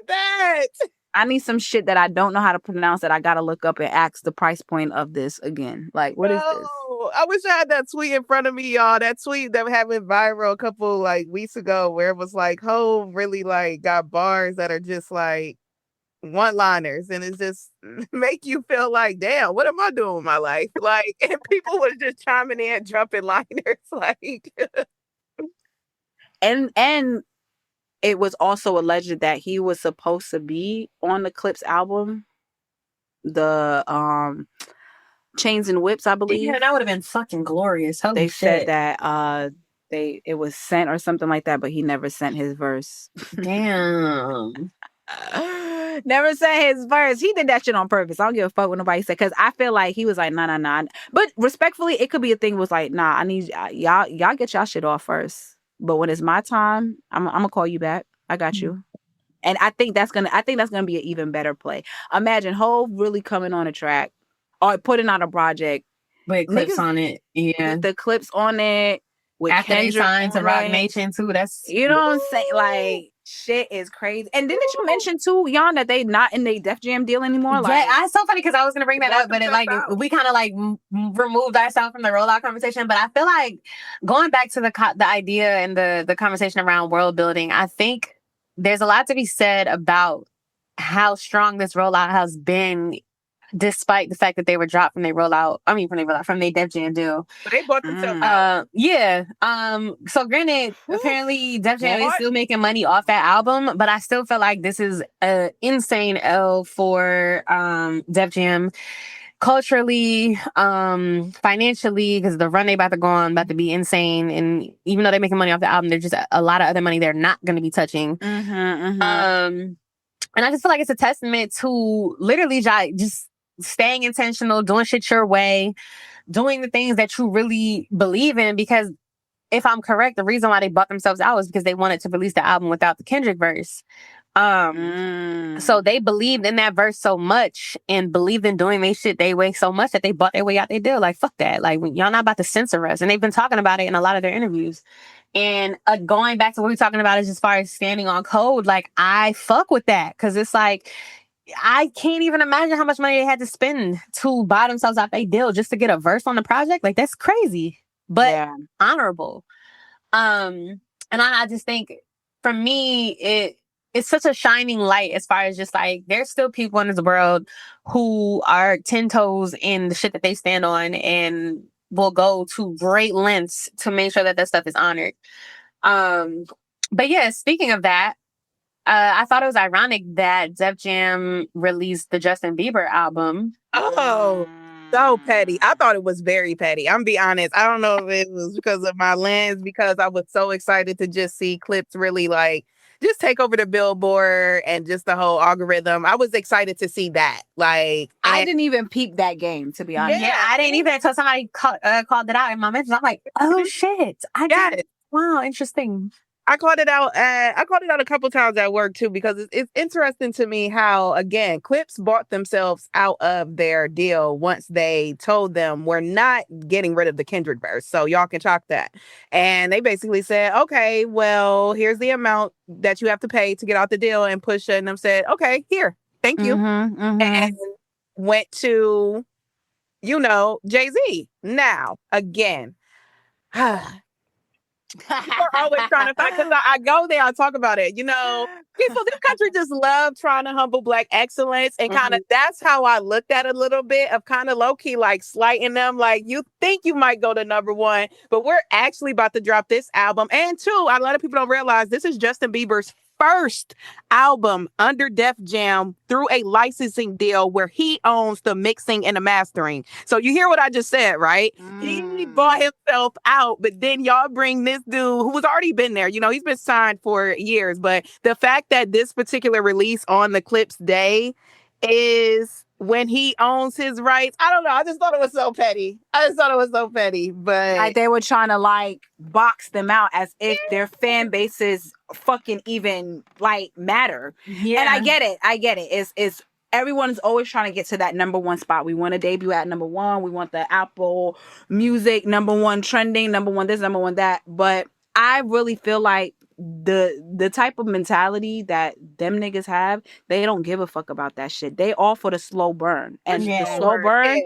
that. I need some shit that I don't know how to pronounce that I gotta look up and ask the price point of this again. Like, what is this? I wish I had that tweet in front of me, y'all. That tweet that happened viral a couple like weeks ago, where it was like, Hove really like got bars that are just like one-liners, and it's just make you feel like, damn, what am I doing with my life? Like, and people was just chiming in, dropping liners, like. And it was also alleged that he was supposed to be on the Clipse album, the Chains and Whips, I believe. Yeah, that would have been fucking glorious. Holy they shit. said that it was sent or something like that, but he never sent his verse. Damn. Never sent his verse. He did that shit on purpose. I don't give a fuck what nobody said, because I feel like he was like, nah. But respectfully, it could be a thing was like, nah, I need y'all get y'all shit off first. But when it's my time, I'm gonna call you back. I got you. And I think that's gonna be an even better play. Imagine Hove really coming on a track or putting out a project with Clipse on it. Yeah. With the Clipse on it. With after Kendrick they signed to Rock it. Nation too. That's, you know what I'm saying? Like, shit is crazy. And didn't you mention too, Jan, that they not in the Def Jam deal anymore? Like, yeah, it's so funny because I was gonna bring that up, but it like we kind of like removed ourselves from the rollout conversation. But I feel like going back to the idea and the conversation around world building, I think there's a lot to be said about how strong this rollout has been, despite the fact that they were dropped from their rollout. I mean, from their Def Jam deal. But they bought themselves out. Yeah. So granted, apparently Def Jam is still making money off that album, but I still feel like this is an insane L for Def Jam. Culturally, financially, because the run they about to go on about to be insane, and even though they're making money off the album, there's just a lot of other money they're not going to be touching. And I just feel like it's a testament to literally just staying intentional, doing shit your way, doing the things that you really believe in. Because if I'm correct, the reason why they bought themselves out was because they wanted to release the album without the Kendrick verse. So they believed in that verse so much and believed in doing their shit their way so much that they bought their way out their deal. Like, fuck that. Like, y'all not about to censor us. And they've been talking about it in a lot of their interviews. And going back to what we're talking about is as far as standing on code, like, I fuck with that. Because it's like, I can't even imagine how much money they had to spend to buy themselves out their deal just to get a verse on the project. Like, that's crazy, but honorable. And I just think, for me, it's such a shining light as far as just like, there's still people in this world who are 10 toes in the shit that they stand on and will go to great lengths to make sure that stuff is honored. But yeah, speaking of that, I thought it was ironic that Def Jam released the Justin Bieber album. Oh, so petty. I thought it was very petty. I'm gonna be honest. I don't know if it was because of my lens, because I was so excited to just see Clipse really like just take over the Billboard and just the whole algorithm. I was excited to see that. Like, I didn't even peep that game, to be honest. Yeah, I didn't even until somebody called it out in my mentions. I'm like, oh shit, I got it. Wow, interesting. I called it out. I called it out a couple times at work too, because it's interesting to me how, again, Clipse bought themselves out of their deal once they told them we're not getting rid of the Kendrick verse, so y'all can chalk that. And they basically said, okay, well, here's the amount that you have to pay to get out the deal, and Pusha and them said, okay, here, thank you, and went to, Jay-Z. Now, again. People are always trying to fight, because I go there, I talk about it. People, this country just love trying to humble Black excellence, and kind of that's how I looked at it a little bit, of kind of low key like slighting them. Like, you think you might go to #1, but we're actually about to drop this album. And two, a lot of people don't realize this is Justin Bieber's first album under Def Jam through a licensing deal where he owns the mixing and the mastering. So you hear what I just said, right? He bought himself out, but then y'all bring this dude who was already been there. He's been signed for years, but the fact that this particular release on the Clipse day is when he owns his rights, I don't know. I just thought it was so petty. But like they were trying to like box them out as if their fan bases fucking even like matter. Yeah. And I get it. It's everyone's always trying to get to that #1 spot. We want to debut at #1. We want the Apple Music #1 trending, #1 this, #1 that. But I really feel like the type of mentality that them niggas have, they don't give a fuck about that shit. They all for the slow burn. And the slow burn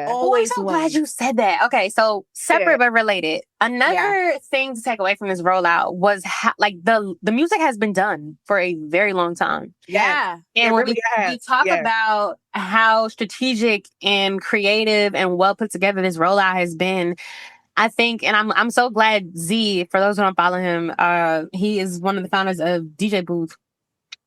always I'm so glad you said that. Okay, so separate but related. Another thing to take away from this rollout was like the music has been done for a very long time. Yeah. And when we talk about how strategic and creative and well put together this rollout has been, I think, and I'm so glad Z, for those who don't follow him, he is one of the founders of DJ Booth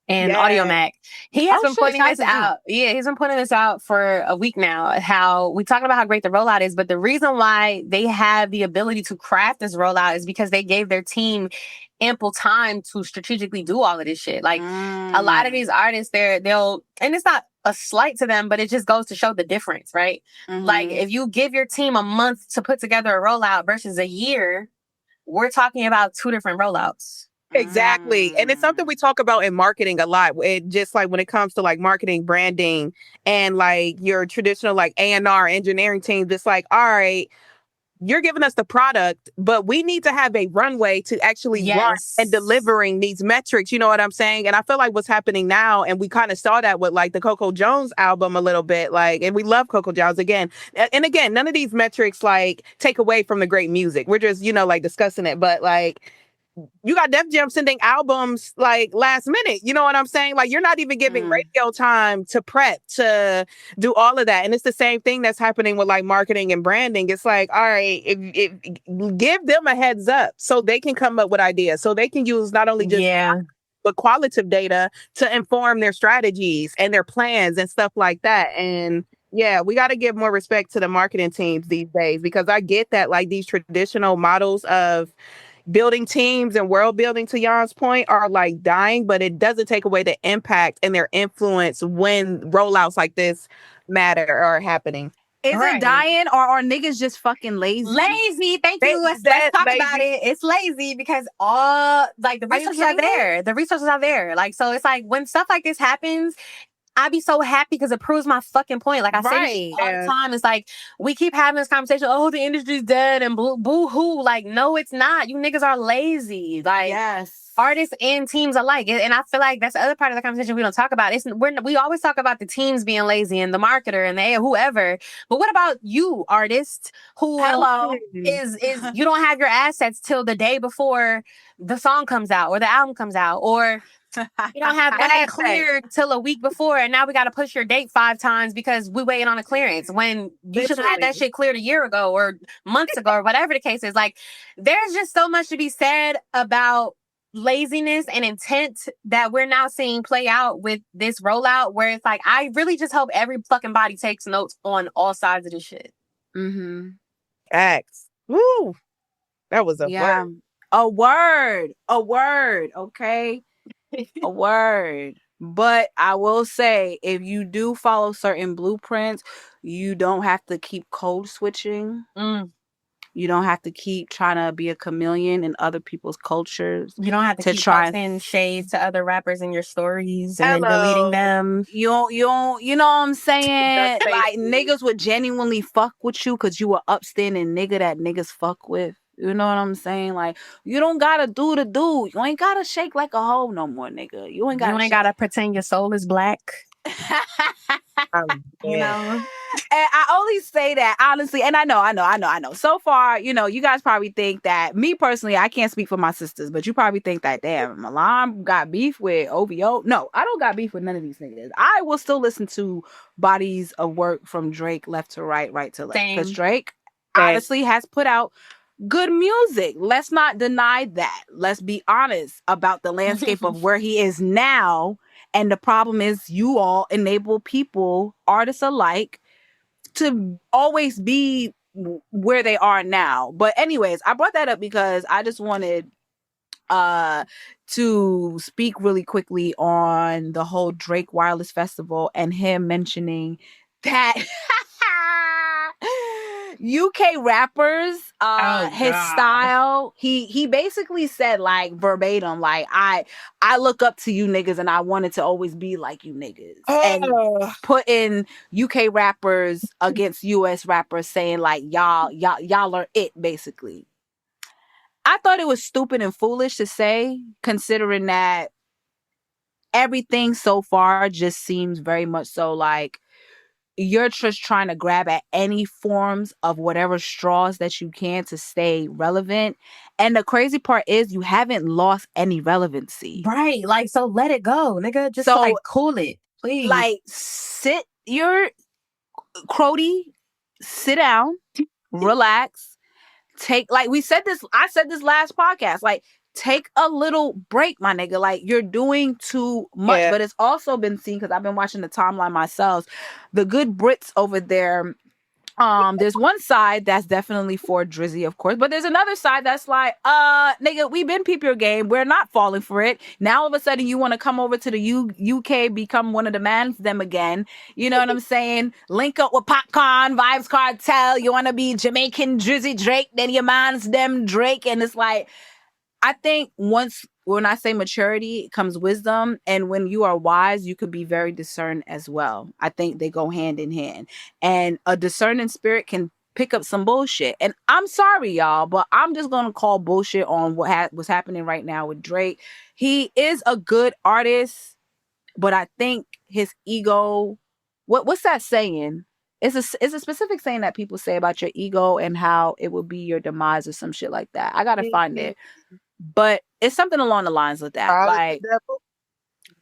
and Audio Mac. He has been pointing this out. Yeah, he's been pointing this out for a week now, how we talking about how great the rollout is, but the reason why they have the ability to craft this rollout is because they gave their team ample time to strategically do all of this shit. Like a lot of these artists, they'll, and it's not a slight to them, but it just goes to show the difference, right? Like if you give your team a month to put together a rollout versus a year, we're talking about two different rollouts. Exactly. And it's something we talk about in marketing a lot. It just like when it comes to like marketing, branding, and like your traditional like A&R engineering teams, it's like, all right, you're giving us the product, but we need to have a runway to actually run and delivering these metrics. You know what I'm saying? And I feel like what's happening now, and we kind of saw that with like the Coco Jones album a little bit, like, and we love Coco Jones again. And again, none of these metrics like take away from the great music. We're just, like discussing it. But like, you got Def Jam sending albums like last minute. You know what I'm saying? Like, you're not even giving radio time to prep to do all of that. And it's the same thing that's happening with like marketing and branding. It's like, all right, if give them a heads up so they can come up with ideas, so they can use not only just but qualitative data to inform their strategies and their plans and stuff like that. And yeah, we got to give more respect to the marketing teams these days, because I get that like these traditional models of building teams and world building, to Jan's point, are like dying, but it doesn't take away the impact and their influence when rollouts like this matter or are happening. Is it dying, or are niggas just fucking lazy? Lazy. Thank you. Let's talk about it. It's lazy because all like the resources are there. The resources are there. Like, so it's like when stuff like this happens, I be so happy because it proves my fucking point. Like I say this all the time. It's like we keep having this conversation. Oh, the industry's dead and boo hoo. Like, no, it's not. You niggas are lazy. Like, artists and teams alike. And I feel like that's the other part of the conversation we don't talk about. We always talk about the teams being lazy and the marketer and the whoever. But what about you, artist, who is you don't have your assets till the day before the song comes out or the album comes out, or you don't have that cleared till a week before, and now we got to push your date 5 times because we waiting on a clearance when you should have had that shit cleared a year ago or months ago or whatever the case is. Like, there's just so much to be said about laziness and intent that we're now seeing play out with this rollout, where it's like, I really just hope every fucking body takes notes on all sides of this shit. X. Woo. That was a word. A word. Okay. A word. But I will say, if you do follow certain blueprints, you don't have to keep code switching. You don't have to keep trying to be a chameleon in other people's cultures. You don't have to keep posting shades to other rappers in your stories and then deleting them. You know what I'm saying? Like, niggas would genuinely fuck with you because you were upstanding nigga that niggas fuck with. You know what I'm saying? Like, you don't gotta do the dude. You ain't gotta shake like a hoe no more, nigga. You ain't gotta pretend your soul is black. You know? And I only say that honestly, and I know. So far, you guys probably think that, me personally, I can't speak for my sisters, but you probably think that, damn, Milan got beef with OVO. No, I don't got beef with none of these niggas. I will still listen to bodies of work from Drake left to right, right to left. Because Drake honestly has put out good music. Let's not deny that. Let's be honest about the landscape of where he is now. And the problem is, you all enable people, artists alike, to always be where they are now. But anyways, I brought that up because I just wanted to speak really quickly on the whole Drake Wireless Festival and him mentioning that UK rappers, his style, he basically said, like, verbatim, like, I look up to you niggas and I wanted to always be like you niggas. And putting UK rappers against US rappers, saying like, y'all are it, basically. I thought it was stupid and foolish to say, considering that everything so far just seems very much so like you're just trying to grab at any forms of whatever straws that you can to stay relevant. And the crazy part is, you haven't lost any relevancy. Right. Like, so let it go, nigga. Just like cool it, please. Like, sit your Crody, sit down, relax, take, like we said this, I said this last podcast, like, take a little break, my nigga. Like, you're doing too much. Yeah. But it's also been seen, because I've been watching the timeline myself, the good Brits over there. There's one side that's definitely for Drizzy, of course, but there's another side that's like, nigga, we been peep your game. We're not falling for it. Now all of a sudden you want to come over to the UK, become one of the mans them again. You know what I'm saying? Link up with Popcorn, Vibes Cartel. You want to be Jamaican Drizzy Drake, then your man's them Drake. And it's like, I think when I say maturity comes wisdom, and when you are wise, you could be very discerned as well. I think they go hand in hand, and a discerning spirit can pick up some bullshit. And I'm sorry, y'all, but I'm just going to call bullshit on what's happening right now with Drake. He is a good artist, but I think his ego, what's that saying? It's a specific saying that people say about your ego and how it will be your demise or some shit like that. I got to find it. But it's something along the lines of that. Like,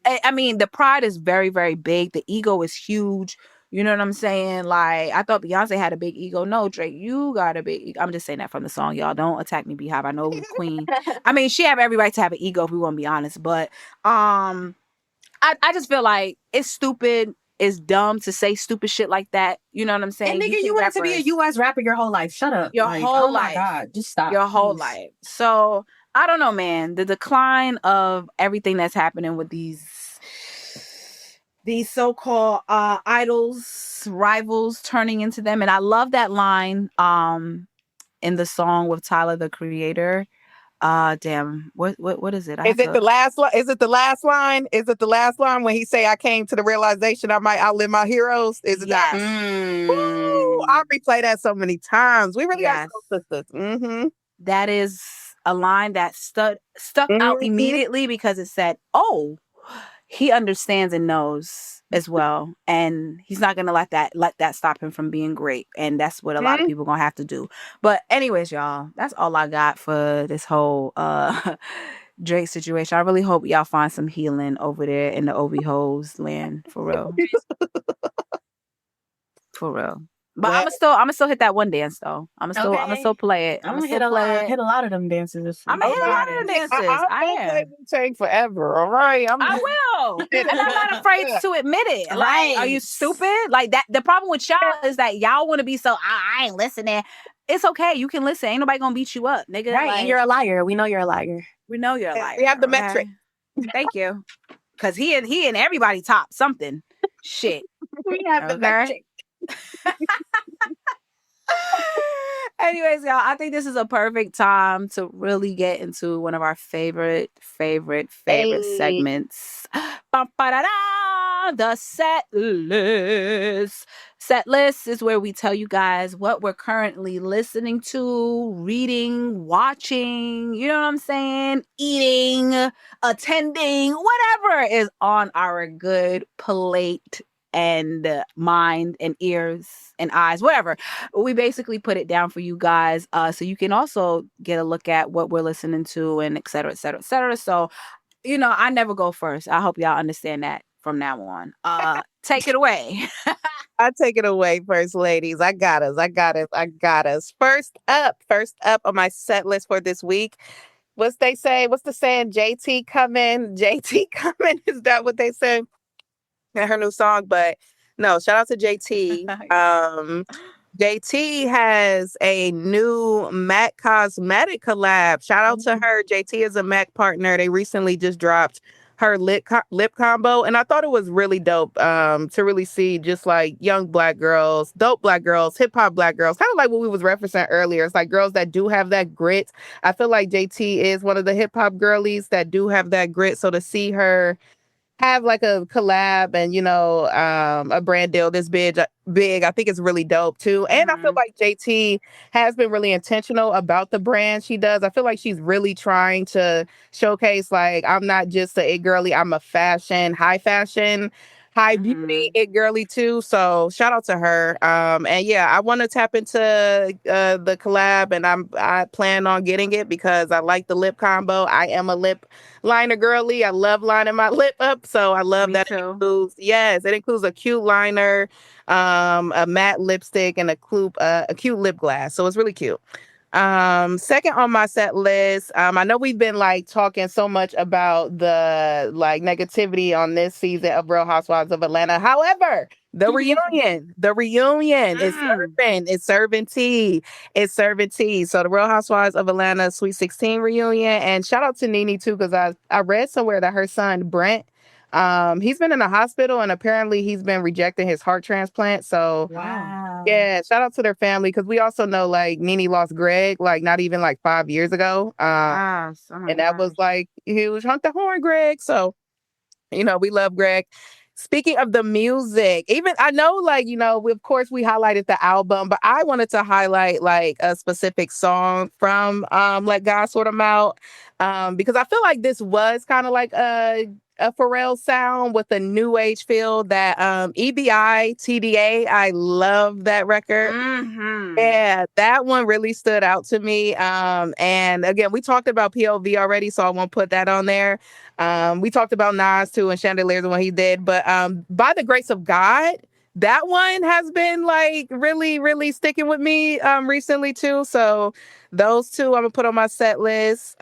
I mean, the pride is very, very big. The ego is huge. You know what I'm saying? Like, I thought Beyonce had a big ego. No, Drake, you got a big ego. I'm just saying that from the song, y'all. Don't attack me, Beehive. I know Queen. I mean, she have every right to have an ego, if we want to be honest. But I just feel like it's stupid. It's dumb to say stupid shit like that. You know what I'm saying? And nigga, you wanted to be a US rapper your whole life. Shut up. Your whole life. Oh my God. Just stop. Your whole life. So I don't know, man. The decline of everything that's happening with these so-called idols, rivals, turning into them. And I love that line in the song with Tyler, the Creator. Damn. What is it? Is it the last line? Is it the last line? Is it the last line when he say, I came to the realization I might outlive my heroes? Is it that? Ooh, I replay that so many times. We really got so sisters. Mm-hmm. That is a line that stuck out immediately, because it said, oh, he understands and knows as well, and he's not gonna let that stop him from being great. And that's what a lot of people gonna have to do. But anyways, y'all, that's all I got for this whole Drake situation. I really hope y'all find some healing over there in the OV hoes land, for real. For real. But I'm gonna still hit that one dance though. I'm gonna still play it. I'm gonna hit a lot of them dances. I'm gonna hit a lot of them dances. I am. Play forever. All right. I will. And I'm not afraid to admit it. Like, are you stupid? Like, that. The problem with y'all is that y'all want to be so, I ain't listening. It's okay. You can listen. Ain't nobody gonna beat you up, nigga. Right. Like, and you're a liar. We know you're a liar. We know you're a liar. We have the metric. Thank you. Cause he and everybody top something. Shit. We have the metric. Anyways, y'all, I think this is a perfect time to really get into one of our favorite Hey. segments. Bum-ba-da-da, the set list. Set list is where we tell you guys what we're currently listening to, reading, watching, you know what I'm saying? Eating, attending, whatever is on our good plate and mind and ears and eyes, whatever. We basically put it down for you guys, so you can also get a look at what we're listening to and et cetera, et cetera, et cetera. So, I never go first. I hope y'all understand that from now on. Take it away. I'll take it away first, ladies. I got us. I got us. I got us. First up on my set list for this week. What's they say? What's the saying? JT coming. JT coming. Is that what they say? Her new song, but no, shout out to JT. JT has a new MAC cosmetic collab. Shout out to her. JT is a MAC partner. They recently just dropped her lip combo, and I thought it was really dope to really see just like young black girls, dope black girls, hip hop black girls, kind of like what we was referencing earlier. It's like girls that do have that grit. I feel like JT is one of the hip hop girlies that do have that grit. So to see her have like a collab and a brand deal this big, I think it's really dope too. And I feel like JT has been really intentional about the brand she does. I feel like she's really trying to showcase, like, I'm not just a it girly, I'm a high fashion, high beauty it girly too. So shout out to her. And yeah, I want to tap into the collab, and I plan on getting it because I like the lip combo. I am a lip liner girly. I love lining my lip up, so I love that. It includes a cute liner, a matte lipstick, and a cute lip gloss. So it's really cute. Second on my set list, I know we've been like talking so much about the like negativity on this season of Real Housewives of Atlanta. However, the reunion is serving tea. It's serving tea. So the Real Housewives of Atlanta Sweet 16 reunion, and shout out to Nene too, because I read somewhere that her son Brent, he's been in the hospital and apparently he's been rejecting his heart transplant. So Wow. yeah, shout out to their family, because we also know like Nene lost Greg like not even like 5 years ago. And that was like huge. Hunt the horn, Greg. So we love Greg. Speaking of the music, even I know, like, of course we highlighted the album, but I wanted to highlight like a specific song from Let God Sort 'Em Out. Because I feel like this was kind of like a Pharrell sound with a new age feel. That EBI TDA, I love that record. Yeah, that one really stood out to me. And again, we talked about POV already, so I won't put that on there. We talked about Nas too and Chandeliers and what he did, but By the Grace of God, that one has been like really, really sticking with me recently too. So those two I'm gonna put on my set list.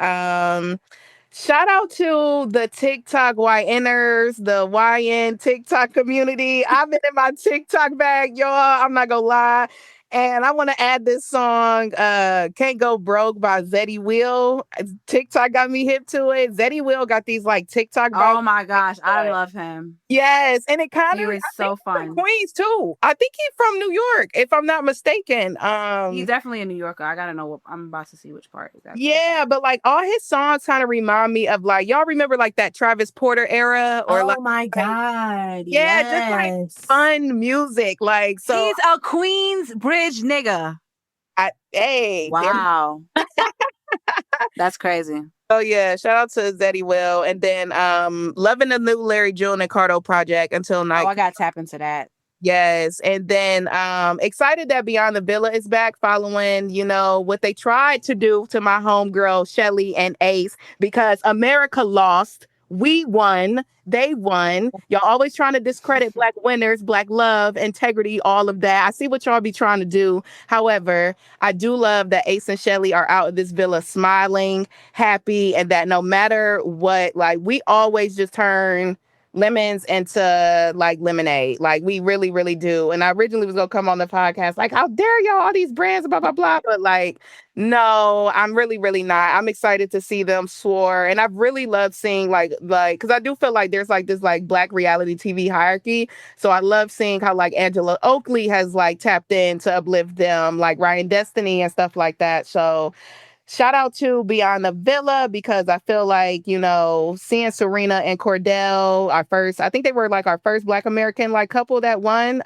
Shout out to the TikTok YNers, the YN TikTok community. I've been in my TikTok bag, y'all. I'm not gonna lie. And I want to add this song, Can't Go Broke by Zeddy Will. TikTok got me hip to it. Zeddy Will got these like TikTok vibes. Oh my gosh, I love him. Yes, and it kind of is so fun. From Queens too. I think he's from New York, if I'm not mistaken. He's definitely a New Yorker. I gotta know I'm about to see which part exactly. Yeah, but like all his songs kind of remind me of like, y'all remember like that Travis Porter era, or my God. Yeah, just like fun music. Like, so he's a Queens Bridge nigga. Wow. That's crazy. Oh yeah, shout out to Zeddy Will. And then loving the new Larry June and Cardo project Until Night. Oh, I gotta tap into that. Yes. And then excited that Beyond the Villa is back, following, what they tried to do to my homegirl Shelly and Ace, because America lost. We won. They won. Y'all always trying to discredit Black winners, Black love, integrity, all of that. I see what y'all be trying to do. However, I do love that Ace and Shelly are out of this villa smiling, happy, and that no matter what, like, we always just turn lemons into like lemonade. Like we really, really do. And I originally was gonna come on the podcast like, how dare y'all, all these brands, blah, blah, blah. But like, no, I'm really, really not. I'm excited to see them soar. And I've really loved seeing like, because I do feel like there's like this like Black reality TV hierarchy. So I love seeing how like Angela Oakley has like tapped in to uplift them, like Ryan Destiny and stuff like that. So shout out to Beyond the Villa, because I feel like, you know, seeing Serena and Cordell, I think they were like our first Black American like couple that won,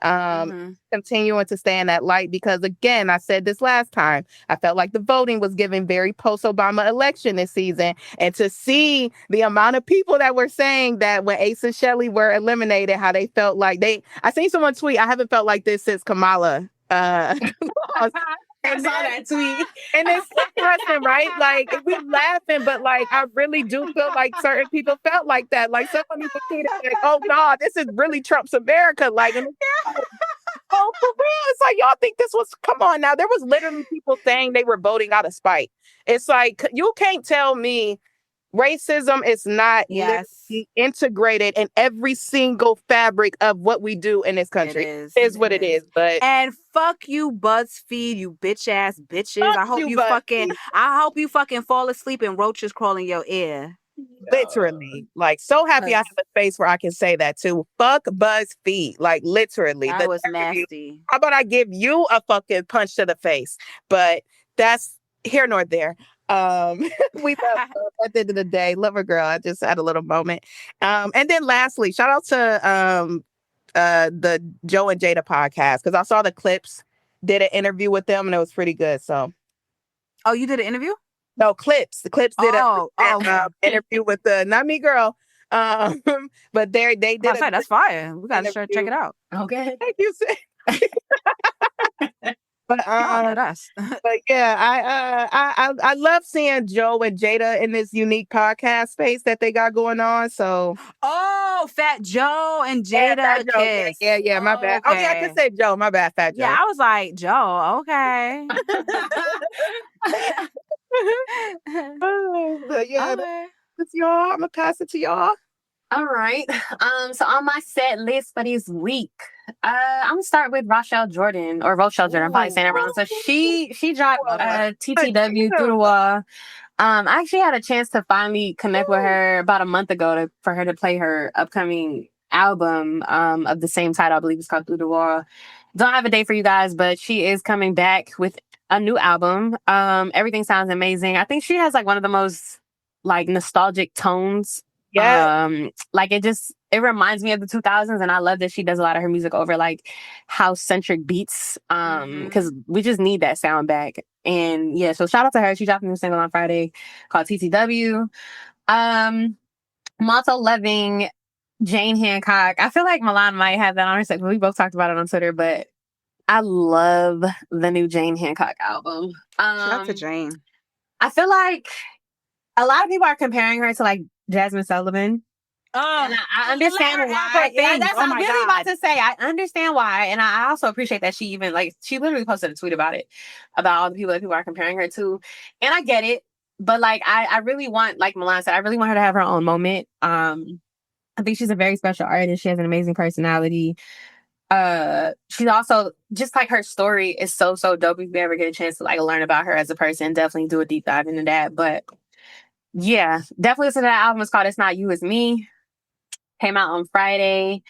continuing to stay in that light, because again, I said this last time, I felt like the voting was giving very post-Obama election this season. And to see the amount of people that were saying that when Ace and Shelley were eliminated, how they felt like I seen someone tweet, I haven't felt like this since Kamala. I saw that tweet. And it's interesting, right? Like, we laughing, but like, I really do feel like certain people felt like that. Like, someone even tweeted, like, oh, no, this is really Trump's America. Like, and oh, for real? It's like, y'all think this was, come on now. There was literally people saying they were voting out of spite. It's like, you can't tell me racism is not integrated in every single fabric of what we do in this country. It is what it is. But and fuck you, BuzzFeed, you bitch ass bitches. I hope you fucking fall asleep and roaches crawl in your ear. Literally, like, so happy I have a space where I can say that too. Fuck BuzzFeed, like literally. That was nasty. How about I give you a fucking punch to the face? But that's here nor there. We love her at the end of the day. Love her, girl. I just had a little moment. And then lastly, shout out to the Joe and Jada podcast, because I saw the Clipse did an interview with them and it was pretty good. So, oh, you did an interview? No, Clipse. The Clipse did an interview with the not me girl. But they did. That's fire. We gotta check it out. Okay, thank you. But but yeah, I love seeing Joe and Jada in this unique podcast space that they got going on. So Fat Joe and Jada kiss. Yeah, my bad. Okay. Oh yeah, I could say Joe. My bad, Fat Joe. Yeah, I was like, Joe, okay. But yeah, that's y'all. I'm gonna pass it to y'all. All right. So on my set list for this week, I'm gonna start with Rochelle Jordan. I'm probably saying it wrong. So she dropped TTW Through the Wall. I actually had a chance to finally connect with her about a month ago for her to play her upcoming album of the same title. I believe it's called Through the Wall. Don't have a date for you guys, but she is coming back with a new album. Everything sounds amazing. I think she has like one of the most like nostalgic tones. Yeah. Like it reminds me of the 2000s, and I love that she does a lot of her music over like house centric beats. Because we just need that sound back. And yeah, so shout out to her. She dropped a new single on Friday called TTW. I'm also loving Jane Hancock. I feel like Milan might have that on her set, but we both talked about it on Twitter, but I love the new Jane Hancock album. Shout out to Jane. I feel like a lot of people are comparing her to like Jasmine Sullivan. And I understand why. That's what I'm really about to say. I understand why. And I also appreciate that she even she literally posted a tweet about it, about all the people that people are comparing her to. And I get it. But like, I really want, like Milan said, I really want her to have her own moment. I think she's a very special artist. She has an amazing personality. She's also just like, her story is so dope. If you ever get a chance to like learn about her as a person, definitely do a deep dive into that. But yeah, definitely listen to that album. It's called It's Not You, It's Me. Came out on Friday.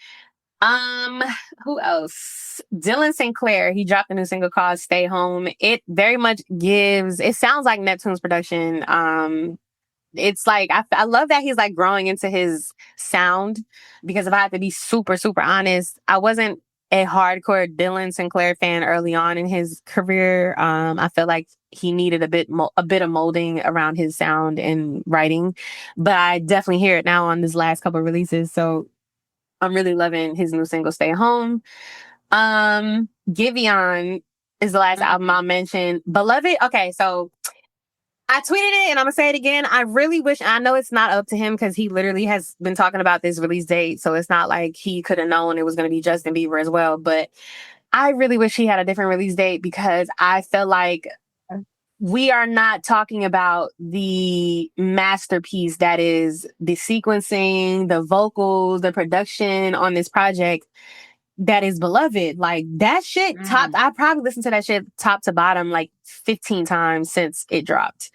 Who else? Dylan Sinclair. He dropped a new single called Stay Home. It very much it sounds like Neptune's production. It's like, I love that he's like growing into his sound, because if I have to be super honest, I wasn't a hardcore Dylan Sinclair fan early on in his career. I feel like he needed a bit of molding around his sound and writing, but I definitely hear it now on this last couple of releases. So I'm really loving his new single, Stay Home. Giveon is the last album I'll mention. Beloved. Okay, so I tweeted it and I'm gonna say it again. I really wish, I know it's not up to him because he literally has been talking about this release date. So it's not like he could have known it was going to be Justin Bieber as well. But I really wish he had a different release date, because I felt like we are not talking about the masterpiece that is the sequencing, the vocals, the production on this project that is beloved. Like that shit I probably listened to that shit top to bottom like 15 times since it dropped.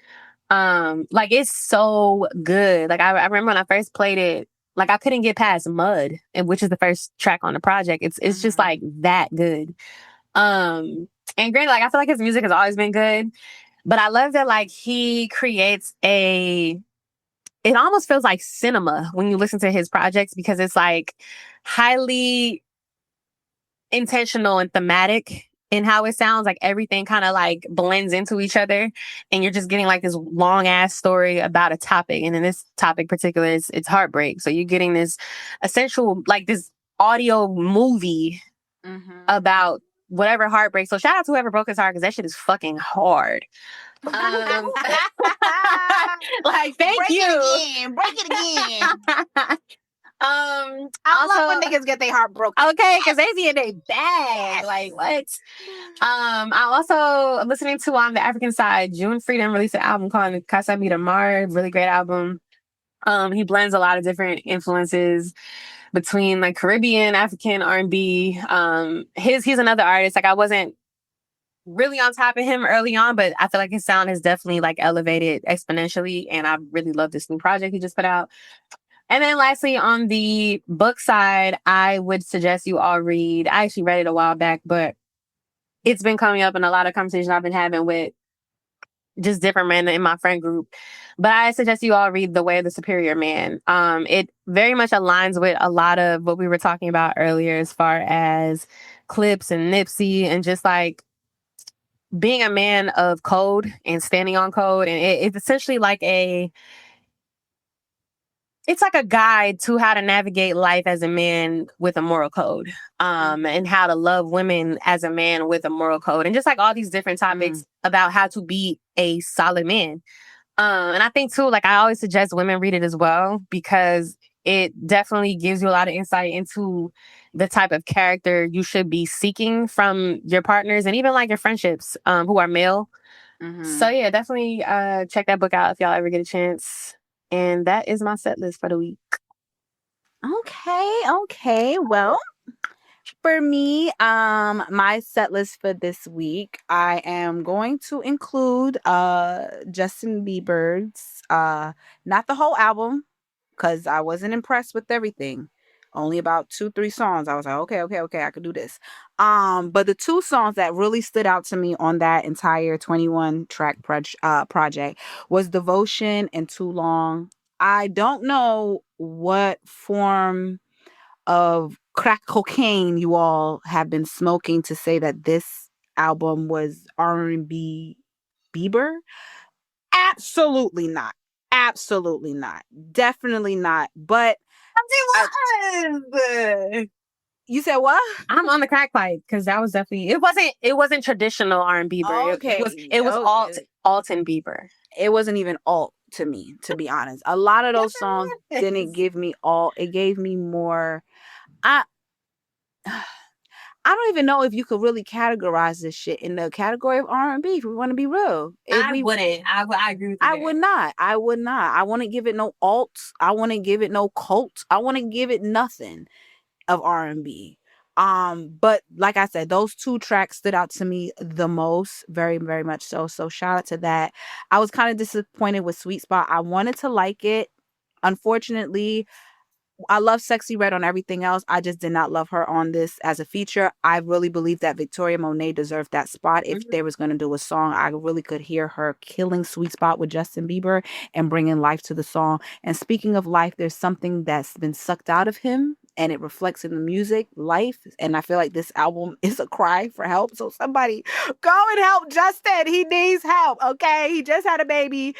Like it's so good. Like I remember when I first played it, like I couldn't get past Mud, which is the first track on the project. It's just like that good. And granted, like I feel like his music has always been good, but I love that like he creates it almost feels like cinema when you listen to his projects because it's like highly intentional and thematic in how it sounds. Like everything kind of like blends into each other and you're just getting like this long ass story about a topic. And in this topic particular, it's heartbreak. So you're getting this essential, like this audio movie about whatever heartbreak. So shout out to whoever broke his heart because that shit is fucking hard. Like, thank you. Break it again. I love when niggas get their heart broken. Okay, because they be in their bag. Like, what? I also am listening to on the African side, June Freedom released an album called Casa Miramar, really great album. He blends a lot of different influences between like Caribbean, African, R&B. He's another artist. Like I wasn't really on top of him early on, but I feel like his sound has definitely like elevated exponentially. And I really love this new project he just put out. And then lastly, on the book side, I would suggest you all read. I actually read it a while back, but it's been coming up in a lot of conversations I've been having with just different men in my friend group. But I suggest you all read The Way of the Superior Man. It very much aligns with a lot of what we were talking about earlier as far as Clipse and Nipsey and just like being a man of code and standing on code. And it's essentially like it's like a guide to how to navigate life as a man with a moral code, and how to love women as a man with a moral code, and just like all these different topics about how to be a solid man. And I think too, like I always suggest women read it as well because it definitely gives you a lot of insight into the type of character you should be seeking from your partners and even like your friendships who are male. So yeah, definitely check that book out if y'all ever get a chance. And that is my set list for the week. Okay. Well, for me, my set list for this week, I am going to include Justin Bieber's not the whole album, because I wasn't impressed with everything. Only about 2-3 songs. I was like, okay, I could do this. But the 2 songs that really stood out to me on that entire 21 track project was Devotion and Too Long. I don't know what form of crack cocaine you all have been smoking to say that this album was R&B Bieber. Absolutely not. Definitely not. But you said what? I'm on the crack pipe because that was definitely it wasn't traditional R&B Bieber. Okay. It was alt and Bieber. It wasn't even alt to me, to be honest. A lot of those songs didn't give me alt. It gave me more. I don't even know if you could really categorize this shit in the category of R&B. If we want to be real, I wouldn't. I agree with you. I would not. I wouldn't give it no alt. I wouldn't give it no cult. I wouldn't give it nothing of R&B. But like I said, those 2 tracks stood out to me the most, very, very much so. So shout out to that. I was kind of disappointed with Sweet Spot. I wanted to like it. Unfortunately, I love Sexy Red on everything else. I just did not love her on this as a feature. I really believe that Victoria Monet deserved that spot. If they was going to do a song, I really could hear her killing Sweet Spot with Justin Bieber and bringing life to the song. And speaking of life, there's something that's been sucked out of him and it reflects in the music, life. And I feel like this album is a cry for help. So somebody go and help Justin. He needs help, okay? He just had a baby.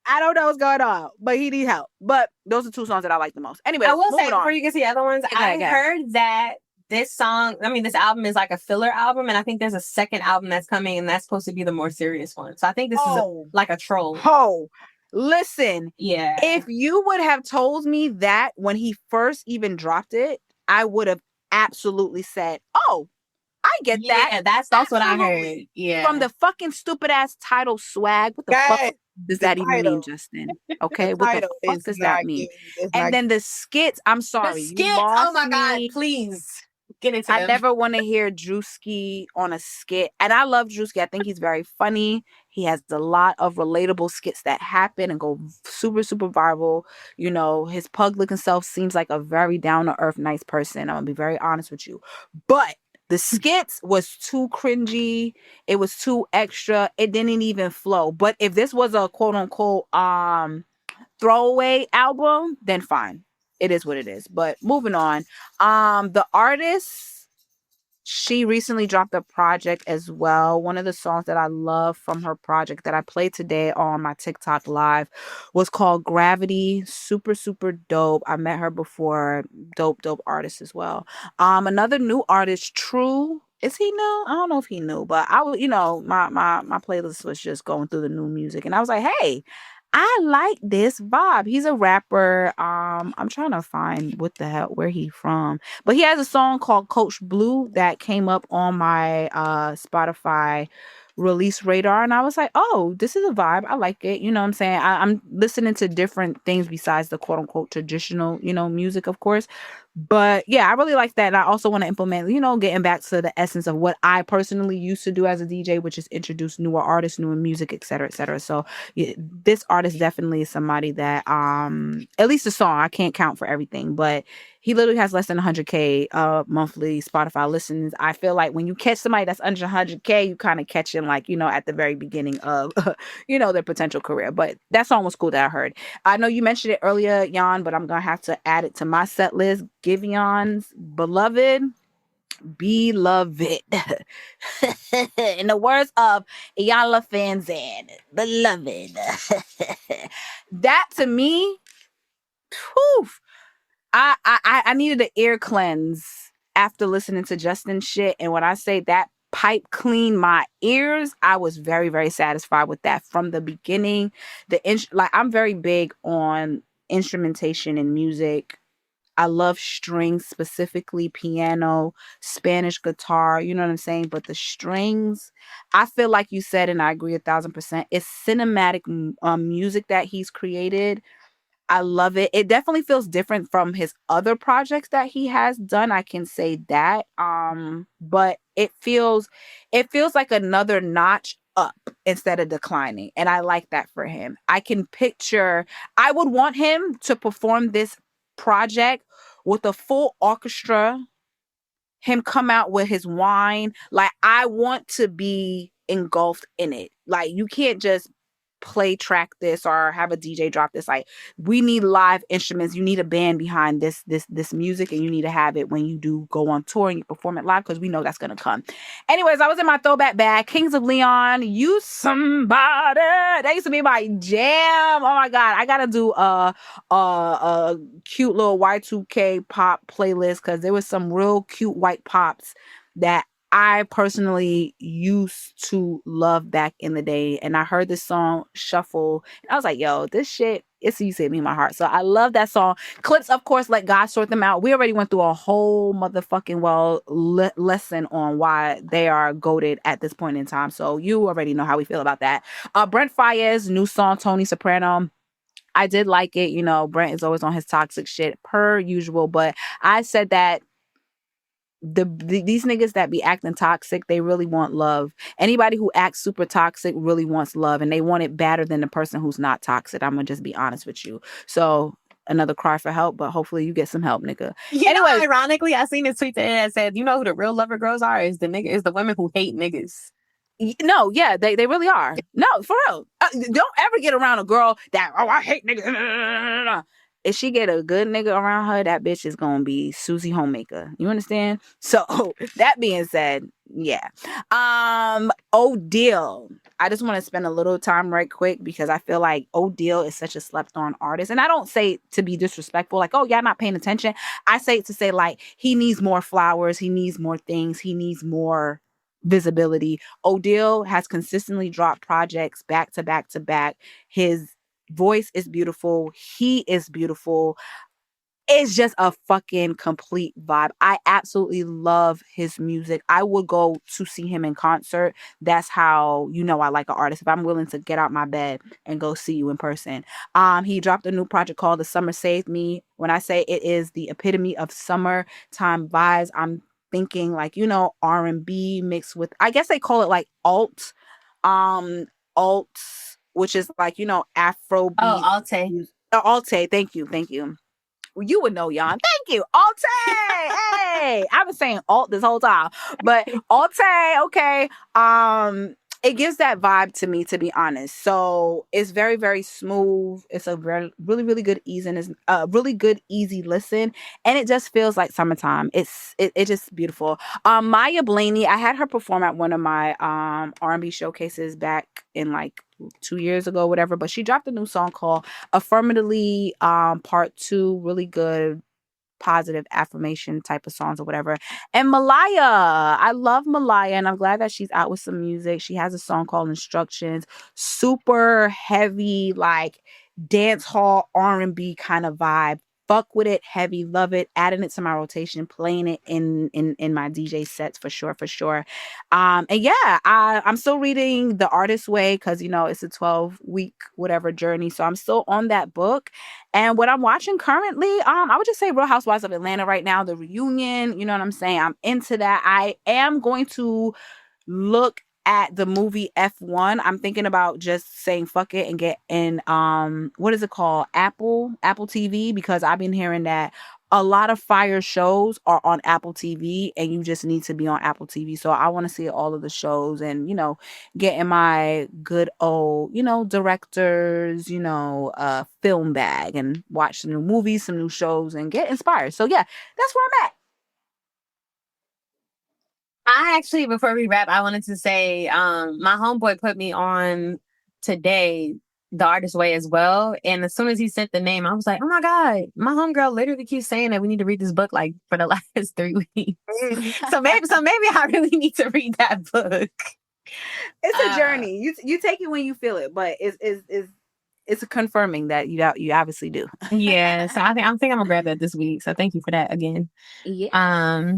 I don't know what's going on, but he needs help. But those are 2 songs that I like the most. Anyway, I will say on. before you get to the other ones, I heard that this album is like a filler album, and I think there's a second album that's coming, and that's supposed to be the more serious one. So I think this is like a troll. Listen. Yeah. If you would have told me that when he first even dropped it, I would have absolutely said, oh, I get that. Yeah, that's what I Absolutely. heard. Yeah. From the fucking stupid ass title swag. What the fuck Guys, does the that even mean, title. Justin? The Okay, what the title fuck is does that not mean? giving. It's And not then the skits, I'm sorry, The you skits. lost Oh my God, me. please get into I them. never want to hear Drewski on a skit. And I love Drewski. I think he's very funny. He has a lot of relatable skits that happen and go super, super viral. You know, his pug looking self seems like a very down to earth, nice person. I'm going to be very honest with you. But the skits was too cringy. It was too extra. It didn't even flow. But if this was a quote unquote throwaway album, then fine. It is what it is. But moving on. The artist, she recently dropped a project as well. One of the songs that I love from her project that I played today on my TikTok live was called Gravity. Super, super dope. I met her before. Dope, dope artist as well. Another new artist, True. Is he new? I don't know if he knew, but I was, my playlist was just going through the new music, and I was like, hey, I like this vibe. He's a rapper. I'm trying to find what the hell where he from. But he has a song called Coach Blue that came up on my Spotify release radar. And I was like, oh, this is a vibe. I like it. You know what I'm saying? I'm listening to different things besides the quote unquote traditional, music, of course. But yeah, I really like that. And I also want to implement, getting back to the essence of what I personally used to do as a DJ, which is introduce newer artists, newer music, et cetera, et cetera. So yeah, this artist definitely is somebody that, at least the song, I can't count for everything, but he literally has less than 100K monthly Spotify listens. I feel like when you catch somebody that's under 100K, you kind of catch him like, at the very beginning of, their potential career. But that song was cool that I heard. I know you mentioned it earlier, Jan, but I'm going to have to add it to my set list. Givion's Beloved. Beloved. In the words of Yala Fanzan, Beloved. That to me, whew, I needed an ear cleanse after listening to Justin shit. And when I say that pipe clean my ears, I was very, very satisfied with that from the beginning. I'm very big on instrumentation in music. I love strings, specifically piano, Spanish guitar, you know what I'm saying? But the strings, I feel like you said, and I agree 1,000%, it's cinematic music that he's created. I love it. It definitely feels different from his other projects that he has done. I can say that. But it feels like another notch up instead of declining. And I like that for him. I would want him to perform this project with a full orchestra, him come out with his wine. Like, I want to be engulfed in it. Like, you can't just play track this or have a DJ drop this. Like, we need live instruments. You need a band behind this music, and you need to have it when you do go on tour and you perform it live, because we know that's gonna come. Anyways, I was in my throwback bag. Kings of Leon, You Somebody. That used to be my jam. Oh my god, I gotta do a cute little Y2K pop playlist, because there was some real cute white pops that I personally used to love back in the day. And I heard this song Shuffle, and I was like, yo, this shit, it's used to hit me in my heart. So I love that song. Clipse, of course, Let God Sort Them Out. We already went through a whole motherfucking lesson on why they are goated at this point in time. So you already know how we feel about that. Brent Faiyaz, new song, Tony Soprano. I did like it. Brent is always on his toxic shit per usual, but I said that these niggas that be acting toxic, they really want love. Anybody who acts super toxic really wants love, and they want it better than the person who's not toxic. I'm gonna just be honest with you. So another cry for help, but hopefully you get some help, nigga. Anyway, ironically, I seen this tweet that said, "You know who the real lover girls are? Is the women who hate niggas." No, yeah, they really are. No, for real. Don't ever get around a girl that, oh, I hate niggas. No. If she get a good nigga around her, that bitch is gonna be Susie Homemaker. You understand? So that being said, yeah. O'Deal. I just want to spend a little time right quick, because I feel like O'Deal is such a slept on artist. And I don't say it to be disrespectful, like, oh, y'all not paying attention. I say it to say, like, he needs more flowers, he needs more things, he needs more visibility. O'Deal has consistently dropped projects back to back to back. His voice is beautiful. He is beautiful. It's just a fucking complete vibe. I absolutely love his music. I would go to see him in concert. That's how you know I like an artist. If I'm willing to get out my bed and go see you in person. He dropped a new project called The Summer Saved Me. When I say it is the epitome of summertime vibes, I'm thinking like, you know, R&B mixed with, I guess they call it like alt, which is like, you know, Afrobeat. Oh, Alte. Alte, thank you. Well, you would know, Jan. Thank you. Alte. Hey. I was saying alt this whole time. But Alte, okay. It gives that vibe to me, to be honest. So it's very, very smooth. It's a really, really good easy, really good easy listen, and it just feels like summertime. It's just beautiful. Maya Blaney, I had her perform at one of my R&B showcases back in like 2 years ago, whatever. But she dropped a new song called "Affirmatively" Part 2. Really good, positive affirmation type of songs or whatever. And Malaya, I love Malaya, and I'm glad that she's out with some music. She has a song called Instructions, super heavy, like dance hall R&B kind of vibe. Fuck with it, heavy, love it, adding it to my rotation, playing it in my DJ sets for sure. And yeah, I'm still reading The Artist's Way because, you know, it's a 12-week whatever journey. So I'm still on that book. And what I'm watching currently, I would just say Real Housewives of Atlanta right now, the reunion, you know what I'm saying? I'm into that. I am going to look at the movie F1. I'm thinking about just saying fuck it and get in what is it called? Apple TV, because I've been hearing that a lot of fire shows are on Apple TV and you just need to be on Apple TV. So I want to see all of the shows and, you know, get in my good old, you know, directors, you know, film bag and watch some new movies, some new shows and get inspired. So yeah, that's where I'm at. I actually, before we wrap, I wanted to say, my homeboy put me on today, The Artist's Way as well. And as soon as he sent the name, I was like, oh my God, my homegirl literally keeps saying that we need to read this book like for the last 3 weeks. so maybe I really need to read that book. It's a journey. You take it when you feel it, but it's confirming that you obviously do. Yeah. So I think I'm gonna grab that this week. So thank you for that again. Yeah.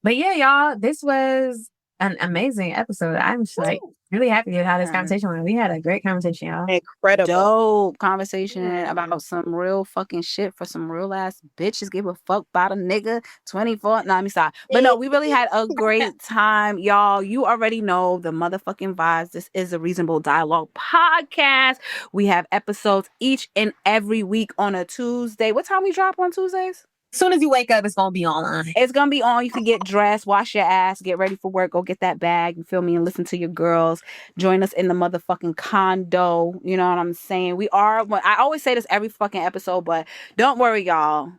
But yeah, y'all, this was an amazing episode. I'm just like really happy with how this conversation went. We had a great conversation, y'all. Incredible. Dope conversation about some real fucking shit for some real ass bitches. Give a fuck about a nigga. 24. No, let me stop. But no, we really had a great time, y'all. You already know the motherfucking vibes. This is a Reasonable Dialogue podcast. We have episodes each and every week on a Tuesday. What time we drop on Tuesdays? As soon as you wake up, it's going to be online. It's going to be on. You can get dressed, wash your ass, get ready for work, go get that bag, you feel me, and listen to your girls. Join us in the motherfucking condo. You know what I'm saying? I always say this every fucking episode, but don't worry, y'all.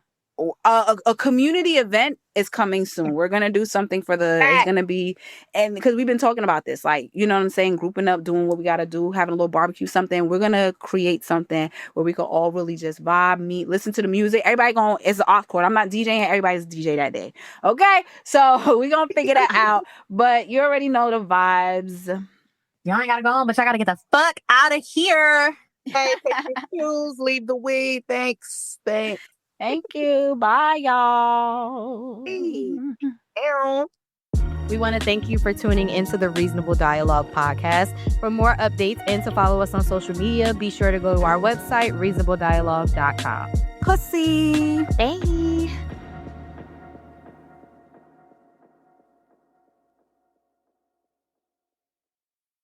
A community event is coming soon. We're gonna do something it's gonna be, and because we've been talking about this, like, you know what I'm saying, grouping up, doing what we gotta do, having a little barbecue, something. We're gonna create something where we can all really just vibe, meet, listen to the music. Everybody it's an off court. I'm not DJing, everybody's DJ that day. Okay, so we're gonna figure that out. But you already know the vibes. Y'all ain't gotta go home, but y'all gotta get the fuck out of here. Hey, take your shoes, leave the weed. Thanks. Thank you. Bye, y'all. Hey. We want to thank you for tuning into the Reasonable Dialogue podcast. For more updates and to follow us on social media, be sure to go to our website, reasonabledialogue.com. Pussy. Bye.